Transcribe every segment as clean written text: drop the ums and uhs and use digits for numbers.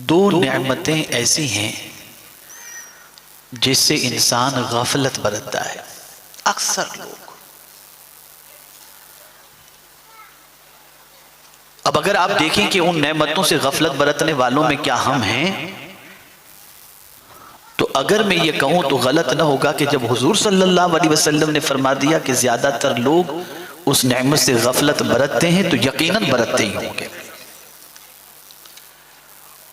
دو نعمتیں ایسی ہیں جس سے انسان غفلت برتتا ہے، اکثر لوگ۔ اب اگر آپ دیکھیں کہ ان نعمتوں سے غفلت برتنے والوں میں کیا ہم ہیں، تو اگر میں یہ کہوں تو غلط نہ ہوگا کہ جب حضور صلی اللہ علیہ وسلم نے فرما دیا کہ زیادہ تر لوگ اس نعمت سے غفلت برتتے ہیں تو یقیناً برتتے ہی ہوں گے۔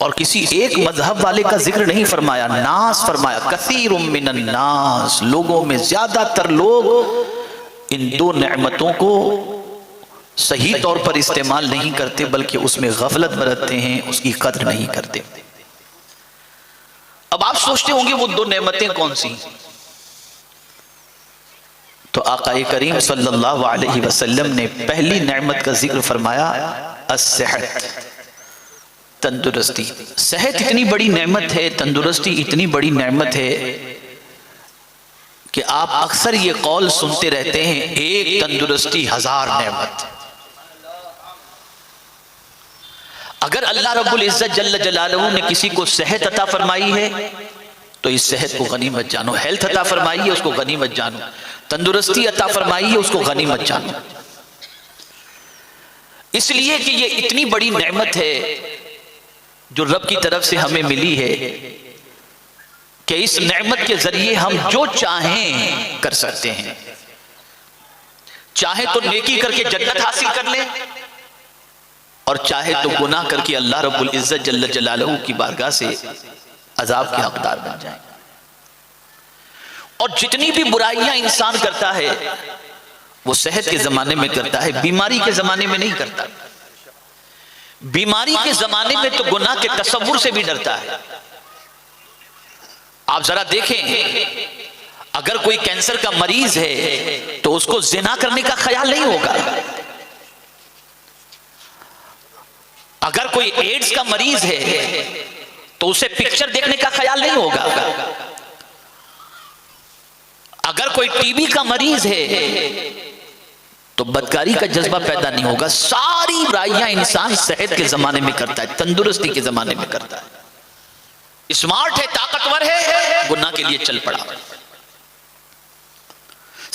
اور کسی ایک مذہب والے کا ذکر نہیں فرمایا، ناس فرمایا، کثیر من الناس، لوگوں میں زیادہ تر لوگ ان دو نعمتوں کو صحیح طور پر استعمال نہیں کرتے بلکہ اس میں غفلت برتتے ہیں، اس کی قدر نہیں کرتے۔ اب آپ سوچتے ہوں گے وہ دو نعمتیں کون سی؟ تو آقا کریم صلی اللہ علیہ وسلم نے پہلی نعمت کا ذکر فرمایا، الصحت، تندرستی۔ صحت اتنی بڑی نعمت ہے، تندرستی اتنی بڑی نعمت ہے کہ آپ اکثر یہ قول سنتے رہتے ہیں، ایک تندرستی ہزار نعمت۔ اگر اللہ رب العزت جل جلالہ نے کسی کو صحت عطا فرمائی ہے تو اس صحت کو غنیمت جانو، ہیلتھ عطا فرمائی ہے اس کو غنیمت جانو، تندرستی عطا فرمائی ہے اس کو غنیمت جانو، اس لیے کہ یہ اتنی بڑی نعمت ہے جو رب کی طرف سے ہمیں ملی ہے کہ اس نعمت کے ذریعے ہم جو چاہیں کر سکتے ہیں۔ چاہے تو نیکی کر کے جنت حاصل کر لیں اور چاہے تو گناہ کر کے اللہ رب العزت جل جلالہ کی بارگاہ سے عذاب کے حقدار بن جائیں۔ اور جتنی بھی برائیاں انسان کرتا ہے وہ صحت کے زمانے میں کرتا ہے، بیماری کے زمانے میں نہیں کرتا۔ بیماری کے زمانے میں تو گناہ کے تصور سے بھی ڈرتا ہے۔ آپ ذرا دیکھیں، اگر کوئی کینسر کا مریض ہے تو اس کو زنا کرنے کا خیال نہیں ہوگا، اگر کوئی ایڈز کا مریض ہے تو اسے پکچر دیکھنے کا خیال نہیں ہوگا، اگر کوئی ٹی بی کا مریض ہے تو بدکاری کا جذبہ پیدا نہیں ہوگا۔ ساری برائیاں انسان صحت کے زمانے میں کرتا ہے، تندرستی کے زمانے میں کرتا ہے، اسمارٹ ہے، طاقتور ہے، گناہ کے لیے چل پڑا،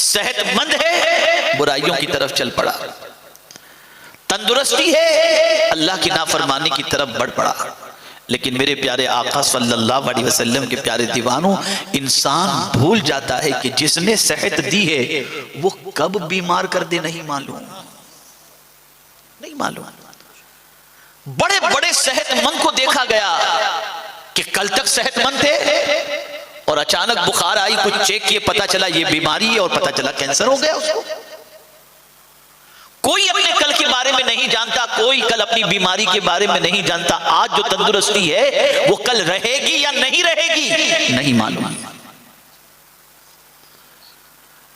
صحت مند ہے، برائیوں کی طرف چل پڑا، تندرستی ہے، اللہ کی نافرمانی کی طرف بڑھ پڑا۔ لیکن میرے پیارے آقا صلی اللہ علیہ وسلم کے پیارے دیوانوں، انسان بھول جاتا ہے کہ جس نے صحت دی ہے وہ کب بیمار کر دے نہیں معلوم۔ بڑے بڑے صحت مند کو دیکھا گیا کہ کل تک صحت مند تھے اور اچانک بخار آئی، کچھ چیک کیے، پتا چلا یہ بیماری ہے اور پتا چلا کینسر ہو گیا اس کو۔ کوئی اپنے کل کے بارے میں نہیں جانتا، کوئی کل اپنی بیماری کے بارے میں نہیں جانتا۔ آج جو تندرستی ہے وہ کل رہے گی یا نہیں رہے گی نہیں معلوم۔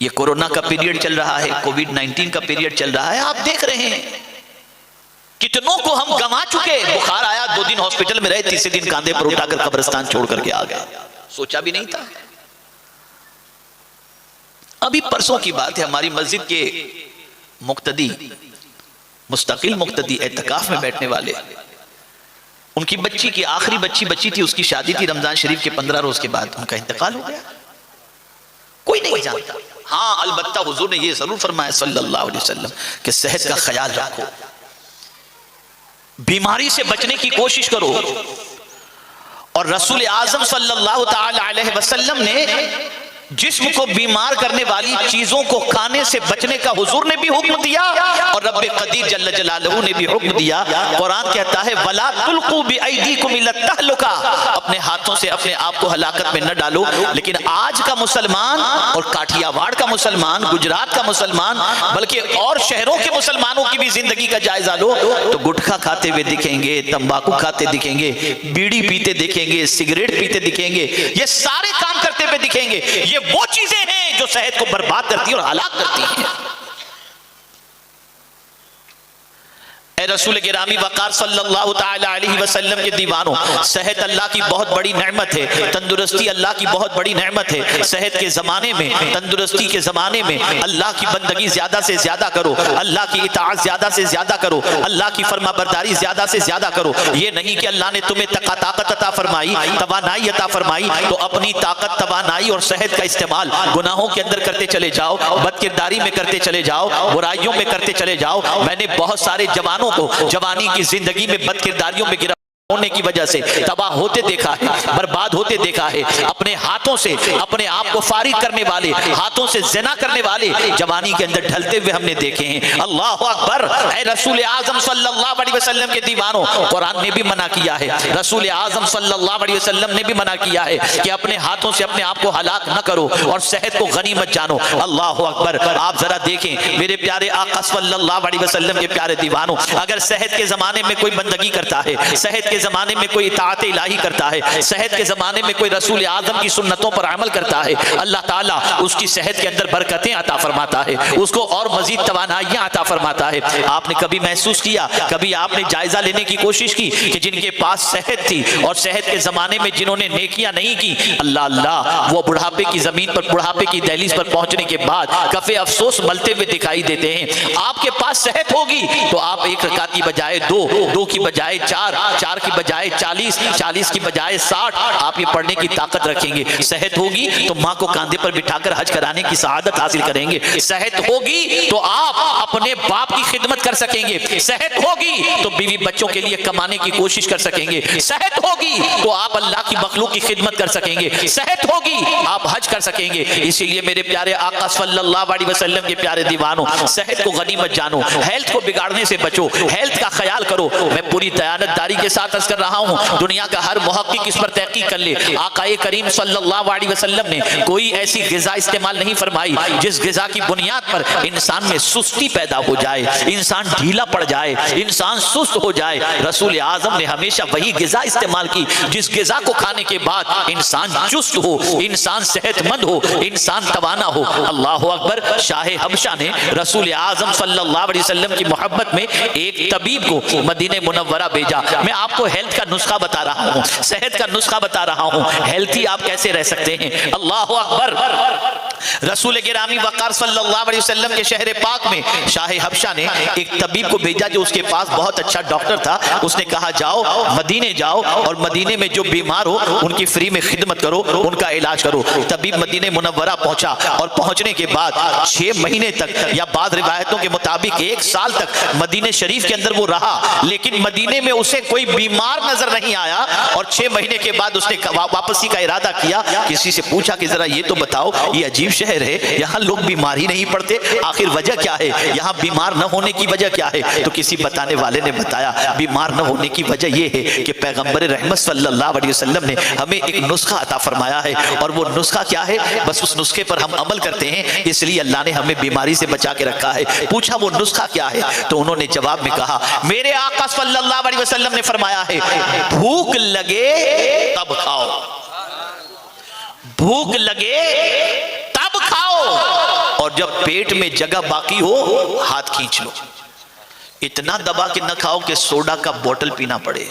یہ کورونا کا پیریڈ چل رہا ہے، کووڈ 19 کا پیریڈ چل رہا ہے، آپ دیکھ رہے ہیں کتنوں کو ہم گنوا چکے۔ بخار آیا، 2 دن ہاسپٹل میں رہے، تیسرے دن کاندھے پر اٹھا کر قبرستان چھوڑ کر کے آ گئے، سوچا بھی نہیں تھا۔ ابھی پرسوں کی بات ہے، ہماری مسجد کے مقتدی، مستقل مقتدی، اعتکاف میں بیٹھنے والے، ان کی بچی کی آخری بچی تھی، اس کی شادی تھی رمضان شریف کے 15 روز کے بعد، ان کا انتقال ہو گیا۔ کوئی نہیں جانتا۔ ہاں البتہ حضور نے یہ ضرور فرمایا صلی اللہ علیہ وسلم کہ صحت کا خیال رکھو، بیماری سے بچنے کی کوشش کرو۔ اور رسول اعظم صلی اللہ تعالی علیہ وسلم نے جسم کو بیمار کرنے والی چیزوں کو کھانے سے بچنے کا حضور نے بھی حکم دیا اور رب قدیر جل جلالہ نے بھی حکم دیا۔ قرآن کہتا ہے وَلَا تُلْقُوا بِأَيْدِيكُمْ إِلَى التَّهْلُكَةِ، اپنے ہاتھوں سے اپنے آپ کو ہلاکت میں نہ ڈالو۔ لیکن آج کا مسلمان اور کاٹھیا واڑ کا مسلمان، گجرات کا مسلمان، بلکہ اور شہروں کے مسلمانوں کی بھی زندگی کا جائزہ لو تو گٹکھا کھاتے ہوئے دکھیں گے، تمباکو کھاتے دکھیں گے، بیڑی پیتے دکھیں گے، سگریٹ پیتے دکھیں گے، یہ سارے کام کرتے ہوئے دکھیں گے۔ یہ وہ چیزیں ہیں جو صحت کو برباد کرتی ہیں اور ہلاک کرتی ہیں۔ اے رسول گرامی وقار صلی اللہ تعالی علیہ وسلم کے دیوانوں، صحت اللہ کی بہت بڑی نعمت ہے، تندرستی اللہ کی بہت بڑی نعمت ہے۔ صحت کے زمانے میں، تندرستی کے زمانے میں اللہ کی بندگی زیادہ سے زیادہ کرو، اللہ کی اطاعت زیادہ سے زیادہ کرو، اللہ کی فرما برداری زیادہ سے زیادہ کرو۔ یہ نہیں کہ اللہ نے تمہیں طاقت عطا فرمائی، توانائی عطا فرمائی تو اپنی طاقت، توانائی اور صحت کا استعمال گناہوں کے اندر کرتے چلے جاؤ، بد کرداری میں کرتے چلے جاؤ، برائیوں میں کرتے چلے جاؤ۔ میں نے بہت سارے جوانوں کو جوانی کی زندگی میں بد کرداریوں میں ہونے کی وجہ سے تباہ ہوتے دیکھا ہے، برباد ہوتے دیکھا ہے۔ اپنے ہاتھوں سے اپنے آپ کو فارغ کرنے والے، ہاتھوں سے زنا کرنے والے جوانی کے اندر ڈھلتے ہوئے ہم نے دیکھے ہیں۔ اللہ اکبر! اے رسول اعظم صلی اللہ علیہ وسلم کے دیوانوں، قرآن نے بھی منع کیا ہے، رسول اعظم صلی اللہ علیہ وسلم نے بھی منع کیا ہے کہ اپنے ہاتھوں سے اپنے آپ کو ہلاک نہ کرو اور صحت کو غنیمت جانو۔ اللہ اکبر! آپ ذرا دیکھیں میرے پیارے آقا صلی اللہ علیہ وسلم کے پیارے دیوانوں، اگر صحت کے زمانے میں کوئی بندگی کرتا ہے، صحت کے زمانے میں کوئی اطاعت الہی کرتا ہے، صحت کے زمانے میں کوئی رسول اعظم کی سنتوں پر عمل کرتا ہے، اللہ تعالیٰ اس کی صحت کے اندر برکتیں عطا فرماتا ہے، اس کو اور مزید توانائیاں عطا فرماتا ہے۔ آپ نے کبھی محسوس کیا، کبھی آپ نے جائزہ لینے کی کوشش کی کہ جن کے پاس صحت تھی اور صحت کے زمانے میں جنہوں نے نیکیاں نہیں کی، اللہ اللہ وہ بڑھاپے کی زمین پر، بڑھاپے کی دہلیز پر پہنچنے کے بعد کفے افسوس ملتے ہوئے دکھائی دیتے ہیں۔ آپ کے پاس صحت ہوگی تو آپ ایک رکعت کی بجائے دو کی بجائے چار کی بجائے 40 کی بجائے 60 آپ یہ پڑھنے کی طاقت رکھیں گے۔ صحت ہوگی تو ماں کو کاندھے پر بٹھا کر حج کرانے کی سعادت حاصل کریں گے۔ صحت ہوگی تو آپ اپنے باپ کی خدمت کر سکیں گے۔ صحت ہوگی تو بیوی بچوں کے لیے کمانے کی کوشش کر سکیں گے۔ صحت ہوگی تو آپ اللہ کی مخلوق کی خدمت کر سکیں گے۔ صحت ہوگی آپ حج کر سکیں گے۔ اسی لیے میرے پیارے آقا صلی اللہ علیہ وسلم کے پیارے دیوانوں، صحت کو غنیمت جانو، ہیلتھ کو بگاڑنے سے بچو، ہیلتھ کا خیال کرو۔ میں پوری دیانتداری کے ساتھ عرض کر رہا ہوں، دنیا کا ہر محقق اس پر تحقیق کر لے، آقا کریم صلی اللہ علیہ وسلم نے کوئی ایسی غذا استعمال نہیں فرمائی جس غذا کی بنیاد پر انسان میں سستی پیدا ہو جائے، انسان ڈھیلا پڑ جائے، انسان سست ہو جائے۔ رسول اعظم نے ہمیشہ وہی غذا استعمال کی جس غذا کو کھانے کے بعد انسان چست ہو، انسان صحت مند ہو، انسان توانا ہو۔ اللہ اکبر! شاہ حبشہ نے رسول اعظم صلی اللہ علیہ وسلم کی محبت میں ایک طبیب کو مدینہ منورہ بھیجا۔ میں آپ کو ہیلتھ کا نسخہ بتا رہا ہوں، صحت کا نسخہ بتا رہا ہوں، ہیلتھی آپ کیسے رہ سکتے ہیں۔ اللہ اکبر! رسول گرامی وقار صلی اللہ علیہ وسلم کے شہر پاک میں شاہ حبشہ نے ایک طبیب کو بھیجا جو اس کے پاس بہت اچھا ڈاکٹر تھا۔ اس نے کہا جاؤ مدینے جاؤ اور مدینے میں جو بیمار ہو ان کی فری میں خدمت کرو، ان کا علاج کرو۔ طبیب مدینہ منورہ پہنچا اور پہنچنے کے بعد 6 مہینے تک یا بعض روایتوں کے مطابق 1 سال تک مدینہ شریف کے اندر وہ رہا، لیکن مدینے میں اسے کوئی بیمار نظر نہیں آیا۔ اور 6 مہینے کے بعد اس نے واپسی کا ارادہ کیا۔ کسی سے پوچھا کہ ذرا یہ تو بتاؤ، یہ عجیب شہر ہے، یہاں لوگ بیمار ہی نہیں پڑتے، آخر وجہ کیا ہے؟ یہاں بیمار نہ ہونے کی وجہ کیا ہے؟ تو کسی بتانے والے نے بتایا بیمار نہ ہونے کی وجہ یہ ہے کہ پیغمبر رحمت صلی اللہ علیہ وسلم نے ہمیں ایک نسخہ عطا فرمایا ہے، اور وہ نسخہ کیا ہے؟ بس اس نسخے پر ہم عمل کرتے ہیں، اس لیے اللہ نے ہمیں بیماری سے بچا کے رکھا ہے۔ پوچھا وہ نسخہ کیا ہے؟ تو انہوں نے جواب میں کہا میرے آقا صلی اللہ علیہ وسلم نے فرمایا ہے بھوک لگے تب کھاؤ، بھوک لگے تب کھاؤ، اور جب پیٹ میں جگہ باقی ہو ہاتھ کھینچ لو۔ اتنا دبا کے نہ کھاؤ کہ سوڈا کا بوٹل پینا پڑے،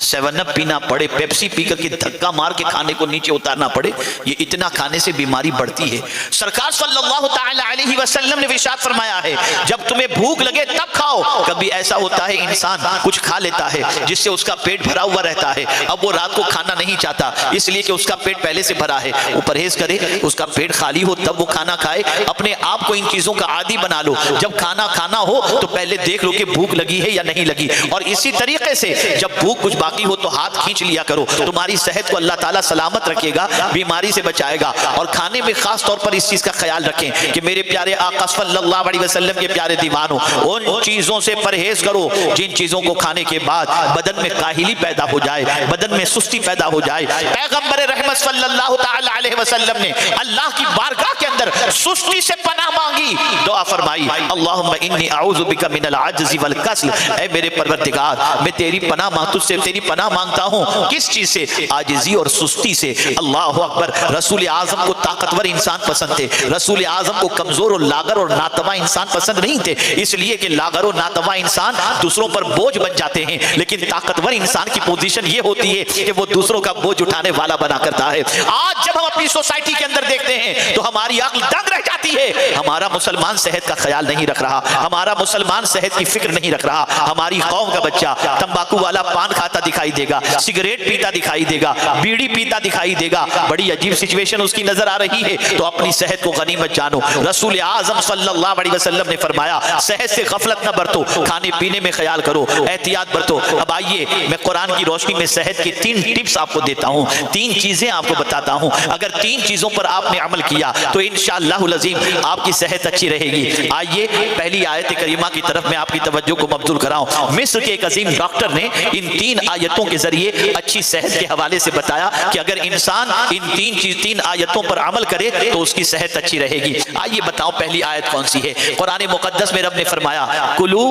7 اپ پینا پڑے، پیپسی پی کر کے دھکا مار کے کھانے کو نیچے اتارنا پڑے۔ یہ اتنا کھانے سے بیماری بڑھتی ہے۔ سرکار صلی اللہ تعالی علیہ وسلم نے ارشاد فرمایا ہے جب تمہیں بھوک لگے تب کھاؤ۔ کبھی ایسا ہوتا ہے انسان کچھ کھا لیتا ہے جس سے اس کا پیٹ بھرا ہوا رہتا ہے، اب وہ رات کو کھانا نہیں چاہتا اس لیے کہ اس کا پیٹ پہلے سے بھرا ہے۔ وہ پرہیز کرے، اس کا پیٹ خالی ہو تب وہ کھانا کھائے۔ اپنے آپ کو ان چیزوں کا عادی بنا لو، جب کھانا کھانا ہو تو پہلے دیکھ لو کہ بھوک لگی ہے یا نہیں لگی، اور اسی طریقے سے جب بھوک کچھ باقی ہو تو ہاتھ کھینچ لیا کرو۔ تمہاری صحت کو اللہ تعالیٰ سلامت رکھے گا، بیماری سے بچائے گا۔ اور کھانے میں خاص طور پر اس چیز کا خیال رکھیں کہ میرے پیارے آقا صلی اللہ علیہ وسلم کے پیارے دیوانوں، ان چیزوں سے پرہیز کرو جن چیزوں کو کھانے کے بعد بدن میں کاہلی پیدا ہو جائے، بدن میں سستی پیدا ہو جائے۔ پیغمبر رحمت صلی اللہ تعالی علیہ وسلم نے اللہ کی بارگاہ کے اندر سستی سے پناہ مانگی، دعا فرمائی اللہم انی اعوذ بک من العجز والکسل، اے میرے پروردگار میں تیری پناہ مانگتا ہوں، تجھ سے تیری تیری پناہ مانگتا ہوں کس چیز سے؟ عاجزی اور سستی سے۔ اللہ اکبر۔ رسول اعظم کو طاقتور انسان پسند تھے، رسول اعظم کو کمزور اور لاغر اور ناتواں انسان پسند نہیں تھے، اس لیے کہ لاغر اور ناتواں انسان دوسروں پر بوجھ بن جاتے ہیں، لیکن طاقتور انسان کی پوزیشن یہ ہوتی ہے کہ وہ دوسروں کا بوجھ اٹھانے والا بنا کرتا ہے۔ آج جب ہم اپنی سوسائٹی کے اندر دیکھتے ہیں تو ہماری عقل دنگ رہ جاتی ہے۔ ہمارا مسلمان صحت کا خیال نہیں رکھ رہا، ہمارا مسلمان صحت کی فکر نہیں رکھ رہا، ہماری قوم کا بچہ تمباکو والا پان کھاتا دکھائی دے گا، سگریٹ پیتا دکھائی دے گا، بیڑی پیتا دکھائی دے گا، بڑی عجیب سچویشن اس کی نظر آ رہی ہے، تو اپنی صحت کو غنیمت جانو۔ رسول اعظم صلی اللہ علیہ وسلم نے فرمایا صحت سے غفلت نہ برتو، کھانے پینے میں خیال کرو، احتیاط برتو۔ اب آئیے میں قرآن کی روشنی میں صحت کی 3 ٹپس آپ کو دیتا ہوں، 3 چیزیں آپ کو بتاتا ہوں، اگر 3 چیزوں پر آپ نے عمل کیا تو انشاءاللہ العظیم آپ کی صحت اچھی رہے گی۔ آئیے پہلی آیت کریمہ کی طرف میں آپ کی توجہ کو مبذول کراؤں۔ مصر کے ایک عظیم ڈاکٹر نے ان 3 آیتوں کے ذریعے اچھی صحت کے حوالے سے بتایا کہ اگر انسان ان 3 آیتوں پر عمل کرے تو اس کی صحت اچھی رہے گی۔ آئیے بتاؤ پہلی آیت کون سی ہے؟ قرآن مقدس میں رب نے فرمایا کلو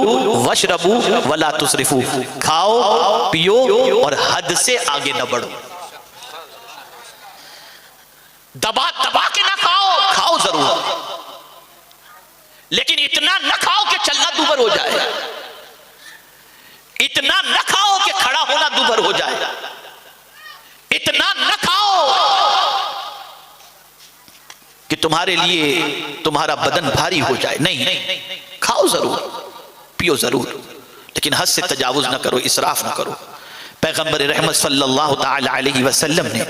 وشربو ولا تسرفو، کھاؤ پیو اور حد سے آگے نہ بڑھو۔ دبا کے نہ کھاؤ، کھاؤ ضرور لیکن اتنا نہ کھاؤ کہ چلنا دوبر ہو جائے، اتنا نہ کھاؤ کہ کھڑا ہونا دوبر ہو جائے، اتنا نہ کھاؤ کہ تمہارے لیے تمہارا بدن بھاری ہو جائے، نہیں، کھاؤ ضرور پیو ضرور لیکن حد سے تجاوز نہ کرو، اسراف نہ کرو۔ پیغمبر رحمت صلی اللہ تعالی علیہ وسلم نے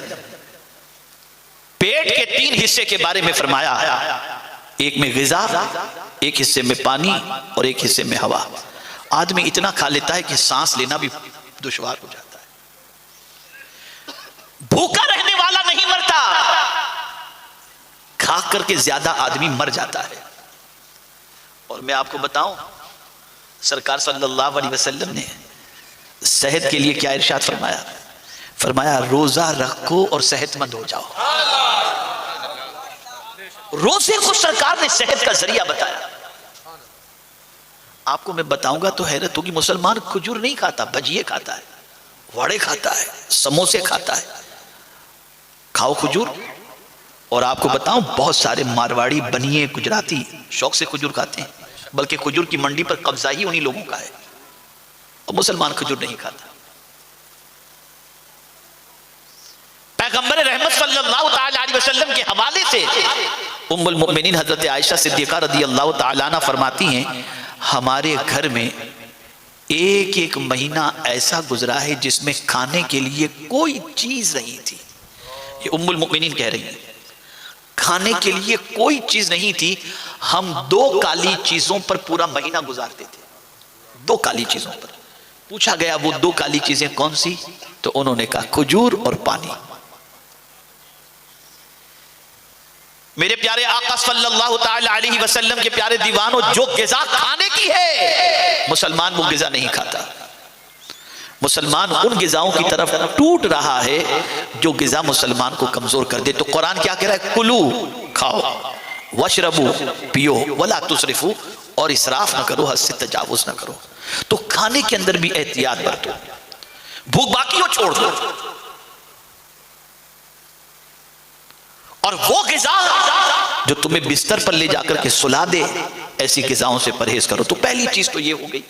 پیٹ کے 3 حصے کے بارے میں فرمایا، ایک میں غذا، ایک حصے میں پانی اور ایک حصے میں ہوا۔ آدمی اتنا کھا لیتا ہے کہ سانس لینا بھی دشوار ہو جاتا ہے۔ بھوکا رہنے والا نہیں مرتا، کھا کر کے زیادہ آدمی مر جاتا ہے۔ اور میں آپ کو بتاؤں سرکار صلی اللہ علیہ وسلم نے صحت کے لیے کیا ارشاد فرمایا؟ فرمایا روزہ رکھو اور صحت مند ہو جاؤ۔ روزے کو سرکار نے صحت کا ذریعہ بتایا۔ آپ کو میں بتاؤں گا تو حیرت ہوگی، مسلمان کھجور نہیں کھاتا، بھجیے کھاتا ہے، وڑے کھاتا ہے، سموسے کھاتا ہے۔ کھاؤ کھجور۔ اور آپ کو بتاؤں بہت سارے مارواڑی، بنیے، گجراتی شوق سے کھجور کھاتے ہیں، بلکہ کھجور کی منڈی پر قبضہ ہی انہی لوگوں کا ہے، اور مسلمان کھجور نہیں کھاتا۔ پیغمبر رحمت صلی اللہ تعالی علیہ وسلم کے حوالے سے ام المؤمنین حضرت عائشہ صدیقہ رضی اللہ تعالیٰ عنہ فرماتی ہیں ہمارے گھر میں ایک مہینہ ایسا گزرا ہے جس میں کھانے کے لیے کوئی چیز نہیں تھی۔ یہ ام المؤمنین کہہ رہی ہیں کھانے کے لیے کوئی چیز نہیں تھی، ہم 2 کالی چیزوں پر پورا مہینہ گزارتے تھے، 2 کالی چیزوں پر۔ پوچھا گیا وہ 2 کالی چیزیں کون سی؟ تو انہوں نے کہا کھجور اور پانی۔ میرے پیارے آقا صلی اللہ تعالی علیہ وسلم کے پیارے دیوانوں، جو غذا کھانے کی ہے مسلمان وہ غذا نہیں کھاتا۔ مسلمان ان غذاؤں کی طرف ٹوٹ رہا ہے جو غذا مسلمان کو کمزور کر دے۔ تو قرآن کیا کہہ رہا ہے؟ کلو، کھاؤ، وشربو، پیو، ولا تسرفو، اور اسراف نہ کرو، حد سے تجاوز نہ کرو۔ تو کھانے کے اندر بھی احتیاط برتو، بھوک باقی ہو چھوڑ دو، اور وہ غذا جو تمہیں بستر پر لے جا کر کے سلا دے ایسی غذاؤں سے پرہیز کرو۔ تو پہلی چیز تو یہ ہو گئی۔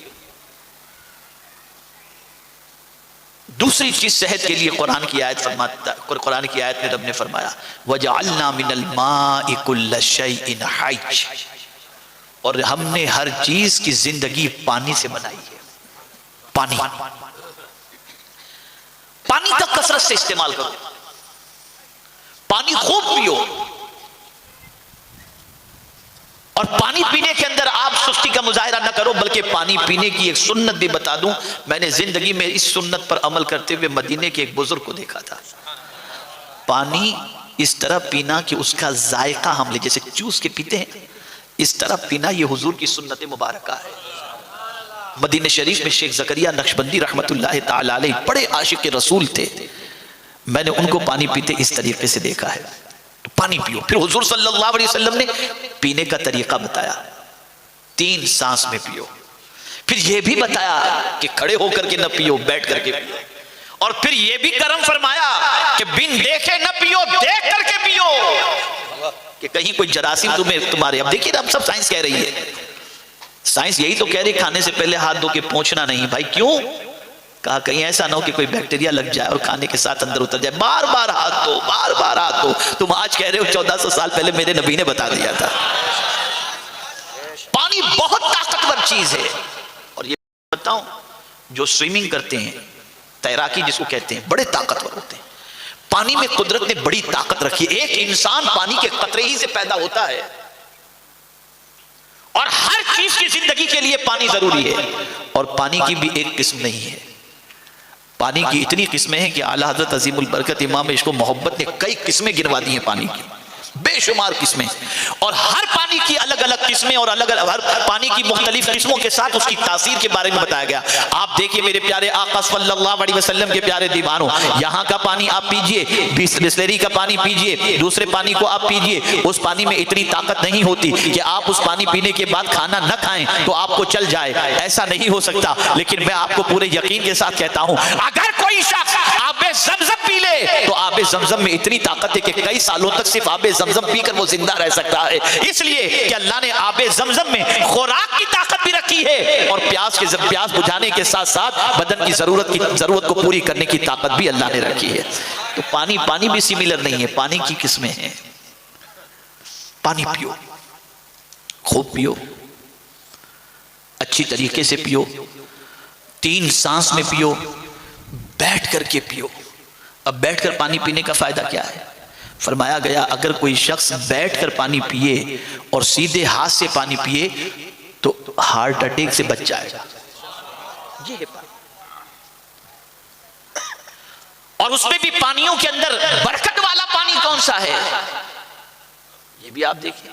دوسری چیز صحت کے لیے قرآن کی آیت میں رب نے فرمایا وَجَعَلْنَا مِنَ الْمَاءِ كُلَّ شَيْءٍ حَيٍّ، اور ہم نے ہر چیز کی زندگی پانی سے بنائی ہے۔ پانی کا کثرت سے استعمال کرو، پانی خوب پیو، اور پانی پینے کے اندر آپ سستی کا مظاہرہ نہ کرو، بلکہ پانی پینے کی ایک سنت بھی بتا دوں۔ میں نے زندگی میں اس سنت پر عمل کرتے ہوئے مدینے کے ایک بزرگ کو دیکھا تھا، پانی اس طرح پینا کہ اس کا ذائقہ ہم لے جیسے چوس کے پیتے ہیں، اس طرح پینا، یہ حضور کی سنت مبارکہ ہے۔ مدینہ شریف میں شیخ زکریا نقشبندی رحمت اللہ تعالی علیہ بڑے عاشق رسول تھے، میں نے ان کو پانی پیتے اس طریقے سے دیکھا ہے۔ تو پانی پیو۔ پھر حضور صلی اللہ علیہ وسلم نے پینے کا طریقہ بتایا، 3 سانس میں پیو۔ پھر یہ بھی بتایا کہ کھڑے ہو کر کے نہ پیو، بیٹھ کر کے پیو۔ اور پھر یہ بھی کرم فرمایا کہ بن دیکھے نہ پیو، دیکھ کر کے پیو، کہ کہیں کوئی جراثیم تمہارے. اب دیکھیے اب سب سائنس کہہ رہی ہے، سائنس یہی تو کہہ رہی کھانے سے پہلے ہاتھ دھو کے پہنچنا نہیں. بھائی کیوں؟ کہا کہیں ایسا نہ ہو کہ کوئی بیکٹیریا لگ جائے اور کھانے کے ساتھ اندر اتر جائے. بار بار ہاتھ دھو، بار بار ہاتھ دھو. تم آج کہہ رہے ہو 1400 سال پہلے میرے نبی نے بتا دیا تھا. پانی بہت طاقتور چیز ہے. اور یہ بتاؤں، جو سوئمنگ کرتے ہیں، تیراکی جس کو کہتے ہیں، بڑے طاقتور ہوتے ہیں. پانی میں قدرت نے بڑی طاقت رکھی ہے. ایک انسان پانی کے قطرے ہی سے پیدا ہوتا ہے، اور ہر چیز کی زندگی کے لیے پانی ضروری ہے. اور پانی کی بھی ایک قسم نہیں ہے، پانی کی اتنی قسمیں ہیں کہ اعلیٰ حضرت عظیم البرکت امام عشق و محبت نے کئی قسمیں گنوا دی ہیں پانی کی، بے شمار قسمیں. اور ہر پانی کی الگ الگ قسمیں اور الگ الگ ہر پانی کی مختلف قسموں کے ساتھ اس کی تاثیر کے بارے میں بتایا گیا. آپ دیکھیے میرے پیارے آقا صلی اللہ علیہ وسلم کے پیارے دیوانوں، یہاں کا پانی آپ پیجئے، بسلری کا پانی پیجئے، دوسرے پانی کو آپ پیجئے، اس پانی میں اتنی طاقت نہیں ہوتی کہ آپ اس پانی پینے کے بعد کھانا نہ کھائیں تو آپ کو چل جائے، ایسا نہیں ہو سکتا. لیکن میں آپ کو پورے یقین کے ساتھ کہتا ہوں، اگر کوئی شخص آب زمزم پی لے تو آب زمزم میں اتنی طاقت ہے کہ کئی سالوں تک صرف آب زمزم پی کر وہ زندہ رہ سکتا ہے. اس لیے کہ اللہ نے آب زمزم میں خوراک کی طاقت بھی رکھی ہے، اور پیاس بجھانے کے ساتھ ساتھ بدن کی ضرورت کو پوری کرنے کی طاقت بھی اللہ نے رکھی ہے. تو پانی بھی سملر نہیں ہے، پانی کی قسمیں ہیں. پانی پیو، خوب پیو، اچھی طریقے سے پیو، 3 سانس میں پیو، بیٹھ کر کے پیو. اب بیٹھ کر پانی پینے کا فائدہ کیا ہے؟ فرمایا گیا اگر کوئی شخص بیٹھ کر پانی پیے اور سیدھے ہاتھ سے پانی پیے تو ہارٹ اٹیک سے بچ جائے گا. یہ ہے پانی. اور اس میں بھی پانیوں کے اندر برکت والا پانی کون سا ہے، یہ بھی آپ دیکھیں.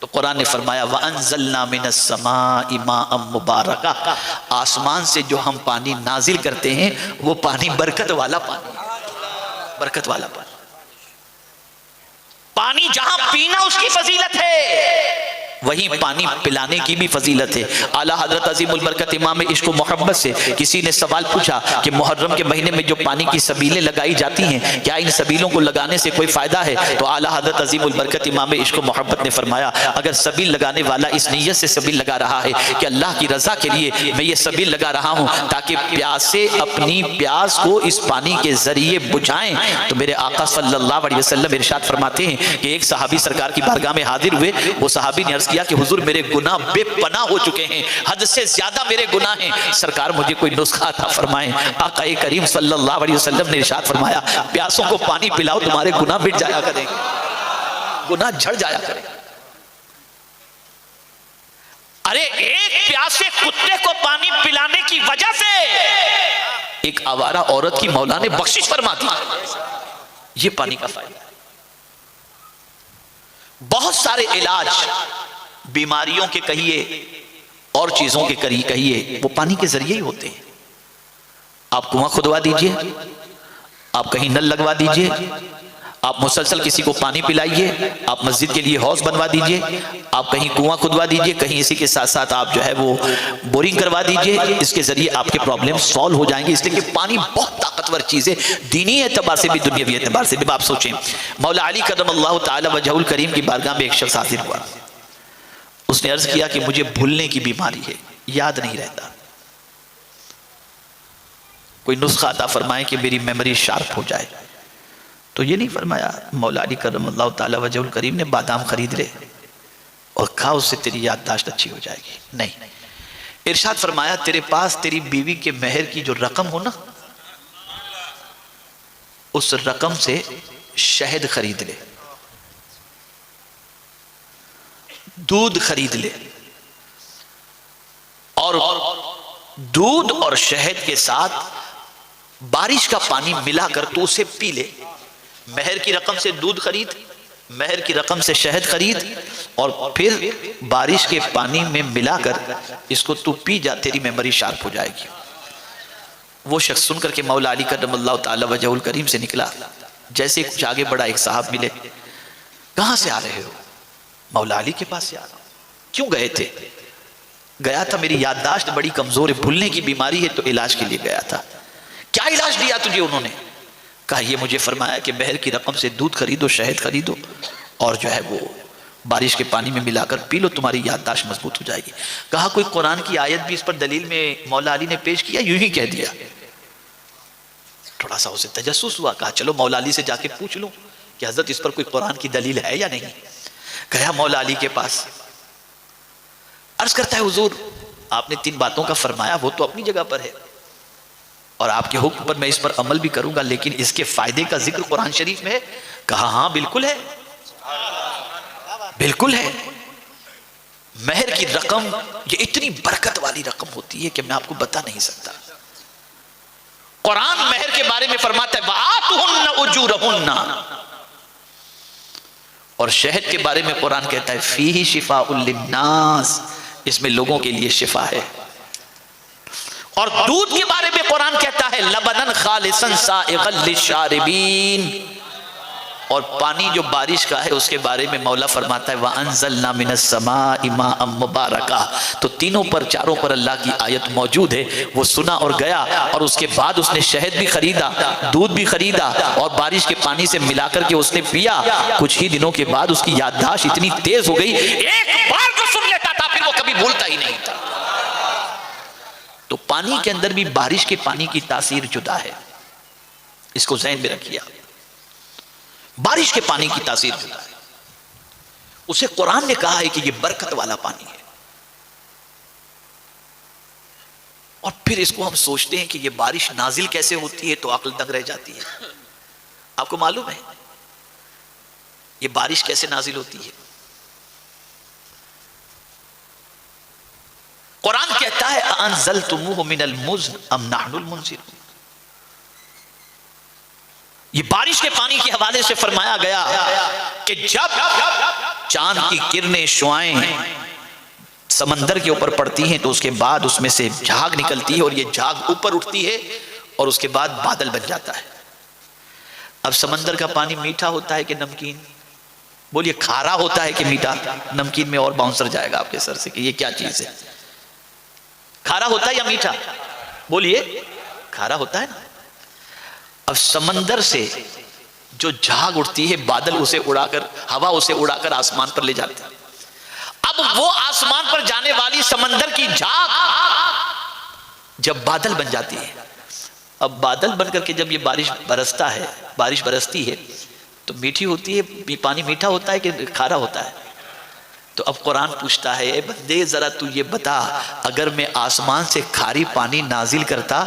تو قرآن نے فرمایا وَأَنزَلْنَا مِنَ السَّمَاءِ مَاءً مُبَارَكًا، آسمان سے جو ہم پانی نازل کرتے ہیں وہ پانی برکت والا پانی، برکت والا پانی. پانی جہاں پینا اس کی فضیلت ہے، وہیں پانی پلانے کی بھی فضیلت ہے. اعلیٰ حضرت عظیم البرکت امام عشق و محبت سے کسی نے سوال پوچھا کہ محرم کے مہینے میں جو پانی کی سبیلیں لگائی جاتی ہیں، کیا ان سبیلوں کو لگانے سے کوئی فائدہ ہے؟ تو اعلیٰ حضرت عظیم البرکت امام عشق و محبت نے فرمایا اگر سبیل لگانے والا اس نیت سے سبیل لگا رہا ہے کہ اللہ کی رضا کے لیے میں یہ سبیل لگا رہا ہوں تاکہ پیاسے اپنی پیاس کو اس پانی کے ذریعے بجھائیں، تو میرے آقا صلی اللہ علیہ وسلم ارشاد فرماتے ہیں کہ ایک صحابی سرکار کی بارگاہ میں حاضر ہوئے. وہ صحابی نے عرض کیا کہ حضور میرے گناہ بے پناہ ہو چکے ہیں، حد سے زیادہ میرے گناہ ہیں، سرکار مجھے کوئی نسخہ عطا فرمائیں. آقا کریم صلی اللہ علیہ وسلم نے ارشاد فرمایا پیاسوں کو پانی پلاؤ تمہارے گناہ مٹ جایا کریں، گناہ جھڑ جایا کریں. ارے ایک پیاسے کتے کو پانی پلانے کی وجہ سے ایک آوارہ عورت کی مولا نے بخشش فرما دی. یہ پانی کا فائدہ. بہت سارے علاج بیماریوں کے کہیے اور چیزوں کے کہیے وہ پانی کے ذریعے ہی ہوتے ہیں. آپ کنواں کھدوا دیجئے، آپ کہیں نل لگوا دیجئے، آپ مسلسل کسی کو پانی پلائیے، آپ مسجد کے لیے حوض بنوا دیجئے، آپ کہیں کنواں کھدوا دیجئے، کہیں اسی کے ساتھ ساتھ آپ جو ہے وہ بورنگ کروا دیجئے. اس کے ذریعے آپ کے پرابلم سالو ہو جائیں گے. اس لیے کہ پانی بہت طاقتور چیز ہے، دینی اعتبار سے بھی دنیاوی اعتبار سے بھی. آپ سوچیں مولا علی کرم اللہ تعالی وجہہ الکریم کی بارگاہ میں ایک شخص حاضر ہوا. اس نے عرض کیا کہ مجھے بھولنے کی بیماری ہے، یاد نہیں رہتا، کوئی نسخہ عطا فرمائیں کہ میری میموری شارپ ہو جائے. تو یہ نہیں فرمایا مولا علی کرم اللہ تعالی وجہ الکریم نے بادام خرید لے اور کھا، اس سے تیری یادداشت اچھی ہو جائے گی. نہیں، ارشاد فرمایا تیرے پاس تیری بیوی کے مہر کی جو رقم ہو نا، اس رقم سے شہد خرید لے، دودھ خرید لے، اور دودھ اور شہد کے ساتھ بارش کا پانی ملا کر تو اسے پی لے. مہر کی رقم سے دودھ خرید، مہر کی رقم سے شہد خرید، اور پھر بارش کے پانی میں ملا کر اس کو تو پی جا، تیری میموری شارپ ہو جائے گی. وہ شخص سن کر کے مولا علی کرم اللہ تعالی وجہ الکریم سے نکلا. جیسے کچھ آگے بڑھا ایک صاحب ملے. کہاں سے آ رہے ہو؟ مولا علی کے پاس سے آ رہا ہوں. کیوں گئے تھے؟ گیا تھا میری یادداشت بڑی کمزور ہے، بھولنے کی بیماری ہے تو علاج کے لیے گیا تھا. کیا علاج دیا تجھے انہوں نے؟ کہا یہ مجھے فرمایا کہ بحر کی رقم سے دودھ خریدو، شہد خریدو، اور جو ہے وہ بارش کے پانی میں ملا کر پی لو، تمہاری یادداشت مضبوط ہو جائے گی۔ کہا کوئی قرآن کی آیت بھی اس پر دلیل میں مولا علی نے پیش کیا؟ یوں ہی کہہ دیا۔ تھوڑا سا اسے تجسس ہوا، کہا چلو مولا علی سے جا کے پوچھ لو کہ حضرت اس پر کوئی قرآن کی دلیل ہے یا نہیں۔ گیا مولا علی کے پاس، عرض کرتا ہے حضور آپ نے 3 باتوں کا فرمایا، وہ تو اپنی جگہ پر ہے اور آپ کے حکم پر میں اس پر عمل بھی کروں گا، لیکن اس کے فائدے کا ذکر قرآن شریف میں ہے؟ کہا ہاں بالکل ہے، بالکل ہے۔ مہر کی رقم یہ اتنی برکت والی رقم ہوتی ہے کہ میں آپ کو بتا نہیں سکتا۔ قرآن مہر کے بارے میں فرماتا ہے وَآتُهُنَّ أُجُورَهُنَّ، اور شہد کے بارے میں قرآن کہتا ہے فِيهِ شِفَاءٌ لِلنَّاسِ، اس میں لوگوں کے لیے شفا ہے۔ اور دودھ کے بارے میں قرآن کہتا ہے لبناً خالصاً سائغاً للشاربین، اور پانی جو بارش کا ہے اس کے بارے میں مولا فرماتا ہے وَأَنزَلْنَا مِنَ السَّمَاءِ مَاءً مُبَارَكًا۔ تو تینوں پر چاروں پر اللہ کی آیت موجود ہے۔ وہ سنا اور گیا، اور اس کے بعد اس نے شہد بھی خریدا، دودھ بھی خریدا، اور بارش کے پانی سے ملا کر کے اس نے پیا۔ کچھ ہی دنوں کے بعد اس کی یادداشت اتنی تیز ہو گئی، ایک بار جو سن لیتا تھا پھر وہ کبھی بھولتا ہی نہیں تھا۔ تو پانی کے اندر بھی بارش کے پانی کی تاثیر جدا ہے، اس کو ذہن میں رکھیے۔ بارش کے پانی کی تاثیر جدا ہے، اسے قرآن نے کہا ہے کہ یہ برکت والا پانی ہے، اور پھر اس کو ہم سوچتے ہیں کہ یہ بارش نازل کیسے ہوتی ہے تو عقل دنگ رہ جاتی ہے۔ آپ کو معلوم ہے یہ بارش کیسے نازل ہوتی ہے؟ قرآن کہتا ہے أَأَنزَلْتُمُوهُ مِنَ الْمُزْنِ أَمْ نَحْنُ الْمُنزِلُونَ۔ یہ بارش کے پانی کے حوالے سے فرمایا گیا کہ جب چاند کی کرنیں شعائیں سمندر کے اوپر پڑتی ہیں تو اس کے بعد اس میں سے جھاگ نکلتی ہے، اور یہ جھاگ اوپر اٹھتی ہے اور اس کے بعد بادل بن جاتا ہے۔ اب سمندر کا پانی میٹھا ہوتا ہے کہ نمکین؟ بولیے کھارا ہوتا ہے کہ میٹھا؟ نمکین میں اور باؤنسر جائے گا آپ کے سر سے کہ یہ کیا چیز ہے، کھارا ہوتا ہے یا میٹھا؟ بولیے کھارا ہوتا ہے نا۔ اب سمندر سے جو جھاگ اٹھتی ہے، بادل اسے اڑا کر، ہوا اسے اڑا کر آسمان پر لے جاتی ہے۔ اب وہ آسمان پر جانے والی سمندر کی جھاگ جب بادل بن جاتی ہے، اب بادل بن کر کے جب یہ بارش برستا ہے، بارش برستی ہے تو میٹھی ہوتی ہے، پانی میٹھا ہوتا ہے کہ کھارا ہوتا ہے؟ تو اب قرآن پوچھتا ہے اے بندے ذرا تو یہ بتا، اگر میں آسمان سے کھاری پانی نازل کرتا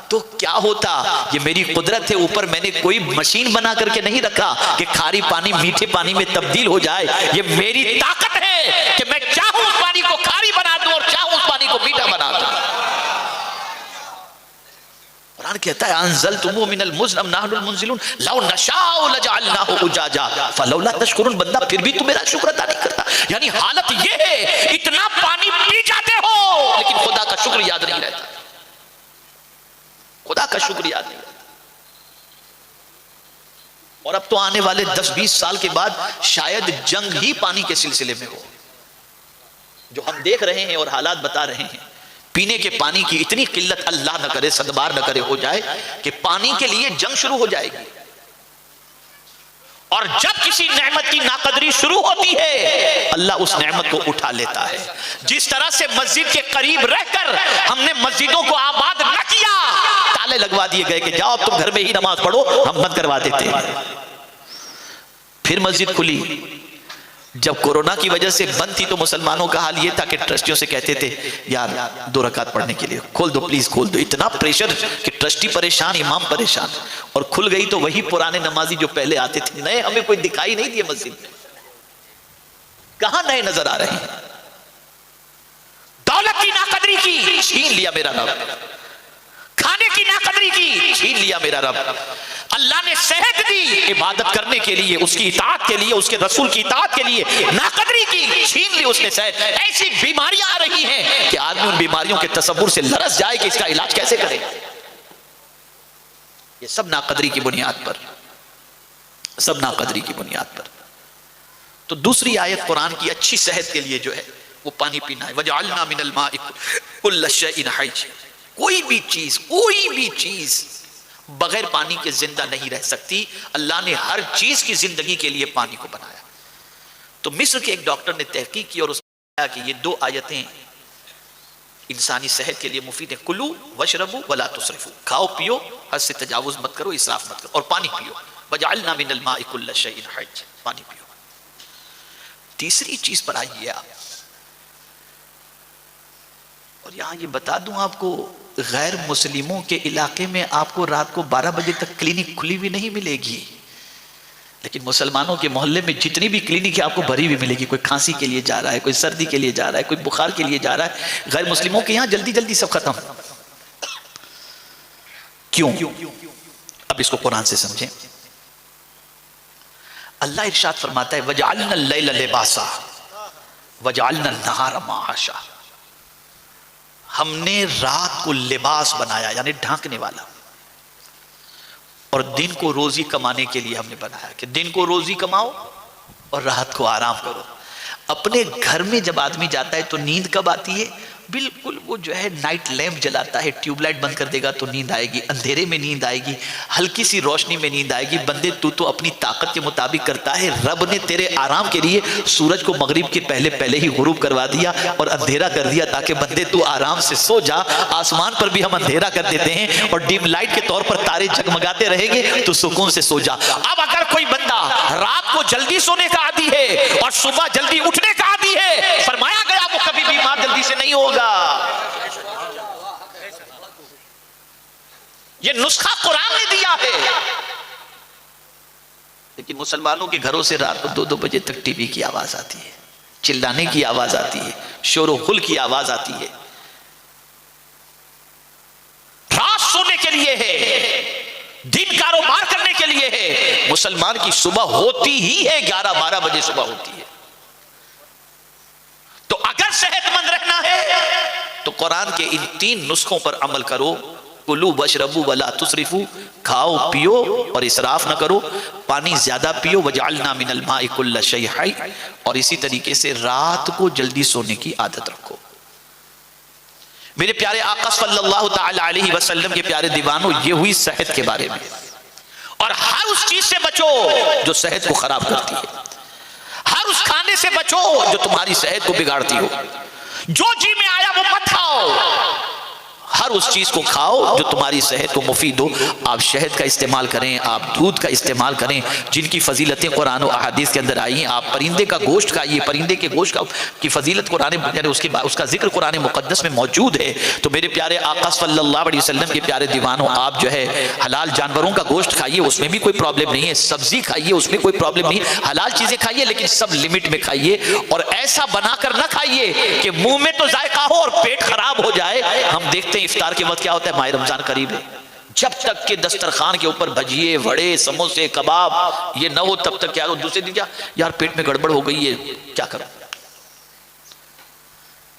تو کیا ہوتا؟ یہ میری قدرت ہے، اوپر میں نے کوئی مشین بنا کر کے نہیں رکھا کہ کھاری پانی میٹھے پانی میں تبدیل ہو جائے۔ یہ میری طاقت ہے کہ میں چاہوں اس پانی کو کھاری بنا دوں اور چاہوں اس پانی کو میٹھا بنا دوں۔ قرآن کہتا ہے انزلتموہ من المزن ام نحن المنزلون لو نشاء لجعلناہ اجاجا فلولا تشکرون۔ بندہ پھر بھی تو میرا شکر ادا نہیں کرتا، یعنی حالت یہ ہے اتنا پانی پی جاتے ہو لیکن خدا کا شکر یاد نہیں رہتا، خدا کا شکر یاد نہیں رہتا۔ اور اب تو آنے والے 10-20 سال کے بعد شاید جنگ ہی پانی کے سلسلے میں ہو، جو ہم دیکھ رہے ہیں اور حالات بتا رہے ہیں۔ پینے کے پانی کی اتنی قلت اللہ نہ کرے، صدبار نہ کرے، ہو جائے کہ پانی کے لیے جنگ شروع ہو جائے گی۔ اور جب کسی نعمت کی ناقدری شروع ہوتی ہے اللہ اس نعمت کو اٹھا لیتا ہے۔ جس طرح سے مسجد کے قریب رہ کر ہم نے مسجدوں کو آباد نہ کیا، تالے لگوا دیے گئے کہ جاؤ اب تم گھر میں ہی نماز پڑھو، ہم بند کروا دیتے ہیں۔ پھر مسجد کھلی، جب کورونا کی وجہ سے بند تھی تو مسلمانوں کا حال یہ تھا کہ ٹرسٹیوں سے کہتے تھے یار 2 رکعت پڑھنے کے لیے کھول دو، پلیز کھول دو۔ اتنا پریشر کہ ٹرسٹی پریشان، امام پریشان، اور کھل گئی تو وہی پرانے نمازی جو پہلے آتے تھے، نئے ہمیں کوئی دکھائی نہیں دیے مسجد میں۔ کہاں نئے نظر آ رہے ہیں؟ دولت کی ناقدری کی، چھین لیا میرا رب۔ کھانے کی ناقدری کی، چھین لیا میرا رب۔ اللہ نے صحت دی عبادت کرنے کے لیے، اس کی اطاعت کے لیے، اس کے رسول کی اطاعت کے لیے، ناقدری کی، چھین لی اس نے صحت۔ ایسی بیماریاں آ رہی ہیں کہ آدمی ان بیماریوں کے تصور سے لرز جائے کہ اس کا علاج کیسے کرے۔ یہ سب ناقدری کی بنیاد پر، سب ناقدری کی بنیاد پر۔ تو دوسری آیت قرآن کی اچھی صحت کے لیے جو ہے وہ پانی پینا ہے۔ وَجَعَلْنَا مِنَ الْمَاءِ كُلَّ شَيْءٍ حَيٍّ۔ کوئی بھی چیز بغیر پانی کے زندہ نہیں رہ سکتی. اللہ نے ہر چیز کی زندگی کے لیے پانی کو بنایا. تو مصر کے ایک ڈاکٹر نے تحقیق کی اور اس نے کہا کہ یہ 2 آیتیں انسانی صحت کے لیے مفید ہیں. کلو وشربو ولا تسرفو، کھاؤ پیو، حد سے تجاوز مت کرو، اسراف مت کرو، اور پانی پیو. وجعلنا من الماء كل شيء حي، پانی پیو. تیسری چیز پر آئیے آپ، اور یہاں یہ بتا دوں آپ کو، غیر مسلموں کے علاقے میں آپ کو رات کو 12 بجے تک کلینک کھلی ہوئی نہیں ملے گی، لیکن مسلمانوں کے محلے میں جتنی بھی کلینک ہے آپ کو بھری ہوئی ملے گی. کوئی کھانسی کے لیے جا رہا ہے، کوئی سردی کے لیے جا رہا ہے، کوئی بخار کے لیے جا رہا ہے. غیر مسلموں کے یہاں جلدی جلدی سب ختم. کیوں؟ اب اس کو قرآن سے سمجھیں. اللہ ارشاد فرماتا ہے وَجَعَلْنَا اللَّيْلَ لِبَاسًا وَجَعَلْنَا النَّهَارَ مَعَاشًا، ہم نے رات کو لباس بنایا یعنی ڈھانکنے والا، اور دن کو روزی کمانے کے لیے ہم نے بنایا کہ دن کو روزی کماؤ اور رات کو آرام کرو. اپنے گھر میں جب آدمی جاتا ہے تو نیند کب آتی ہے؟ بالکل وہ جو ہے نائٹ لیمپ جلاتا ہے، ٹیوب لائٹ بند کر دے گا تو نیند آئے گی، اندھیرے میں نیند آئے گی، ہلکی سی روشنی میں نیند آئے گی. بندے تو اپنی طاقت کے مطابق کرتا ہے. رب نے تیرے آرام کے لیے سورج کو مغرب کے پہلے ہی غروب کروا دیا اور اندھیرا کر دیا تاکہ بندے تو آرام سے سو جا. آسمان پر بھی ہم اندھیرا کر دیتے ہیں اور ڈیم لائٹ کے طور پر تارے جگمگاتے رہیں گے تو سکون سے سو جا. اب اگر کوئی بندہ رات کو جلدی سونے کا عادی ہے اور صبح جلدی اٹھنے کا عادی ہے، فرمایا گیا وہ کبھی بیمار جلدی سے نہیں ہوگا. یہ نسخہ قرآن نے دیا ہے. لیکن مسلمانوں کے گھروں سے رات کو 2 بجے تک ٹی وی کی آواز آتی ہے، چلانے کی آواز آتی ہے، شور و غل کی آواز آتی ہے. رات سونے کے لیے ہے، دن کاروبار کرنے کے لیے ہے. مسلمان کی صبح ہوتی ہی ہے 11-12 بجے صبح ہوتی ہے. تو اگر صحت مند رہنا ہے تو قرآن کے ان 3 نسخوں پر عمل کرو. کلو وشربو ولا تسرفو، کھاؤ پیو اور اسراف نہ کرو، پانی زیادہ پیو. وجعلنا من الماء كل شيء حي، اور اسی طریقے سے رات کو جلدی سونے کی عادت رکھو. میرے پیارے آقا صلی اللہ تعالی علیہ وسلم کے پیارے دیوانوں، یہ ہوئی صحت کے بارے میں. اور ہر اس چیز سے بچو جو صحت کو خراب کرتی ہے، ہر اس کھانے سے بچو جو تمہاری صحت کو بگاڑتی ہو. جو جی میں آیا وہ مت کھاؤ، ہر اس چیز کو کھاؤ جو تمہاری صحت کو مفید ہو. آپ شہد کا استعمال کریں، آپ دودھ کا استعمال کریں جن کی فضیلتیں قرآن و احادیث کے اندر آئی ہیں. آپ پرندے کا گوشت کھائیے، پرندے کے گوشت کی فضیلت قرآن یعنی اس کا ذکر قرآن مقدس میں موجود ہے. تو میرے پیارے آقا صلی اللہ علیہ وسلم کے پیارے دیوانوں، آپ جو ہے حلال جانوروں کا گوشت کھائیے، اس میں بھی کوئی پرابلم نہیں ہے. سبزی کھائیے، اس میں کوئی پرابلم نہیں. حلال چیزیں کھائیے لیکن سب لمٹ میں کھائیے، اور ایسا بنا کر نہ کھائیے کہ منہ میں تو ذائقہ ہو اور پیٹ خراب ہو جائے. ہم دیکھتے ہیں افطار کے وقت کیا ہوتا ہے، ماہ رمضان قریب ہے، جب تک کہ دسترخوان کے اوپر بھجیے، وڑے، سموسے، کباب یہ نہ ہو تب تک کیا ہو، دوسرے دن کیا یار پیٹ میں گڑبڑ ہو گئی ہے، کیا کروں.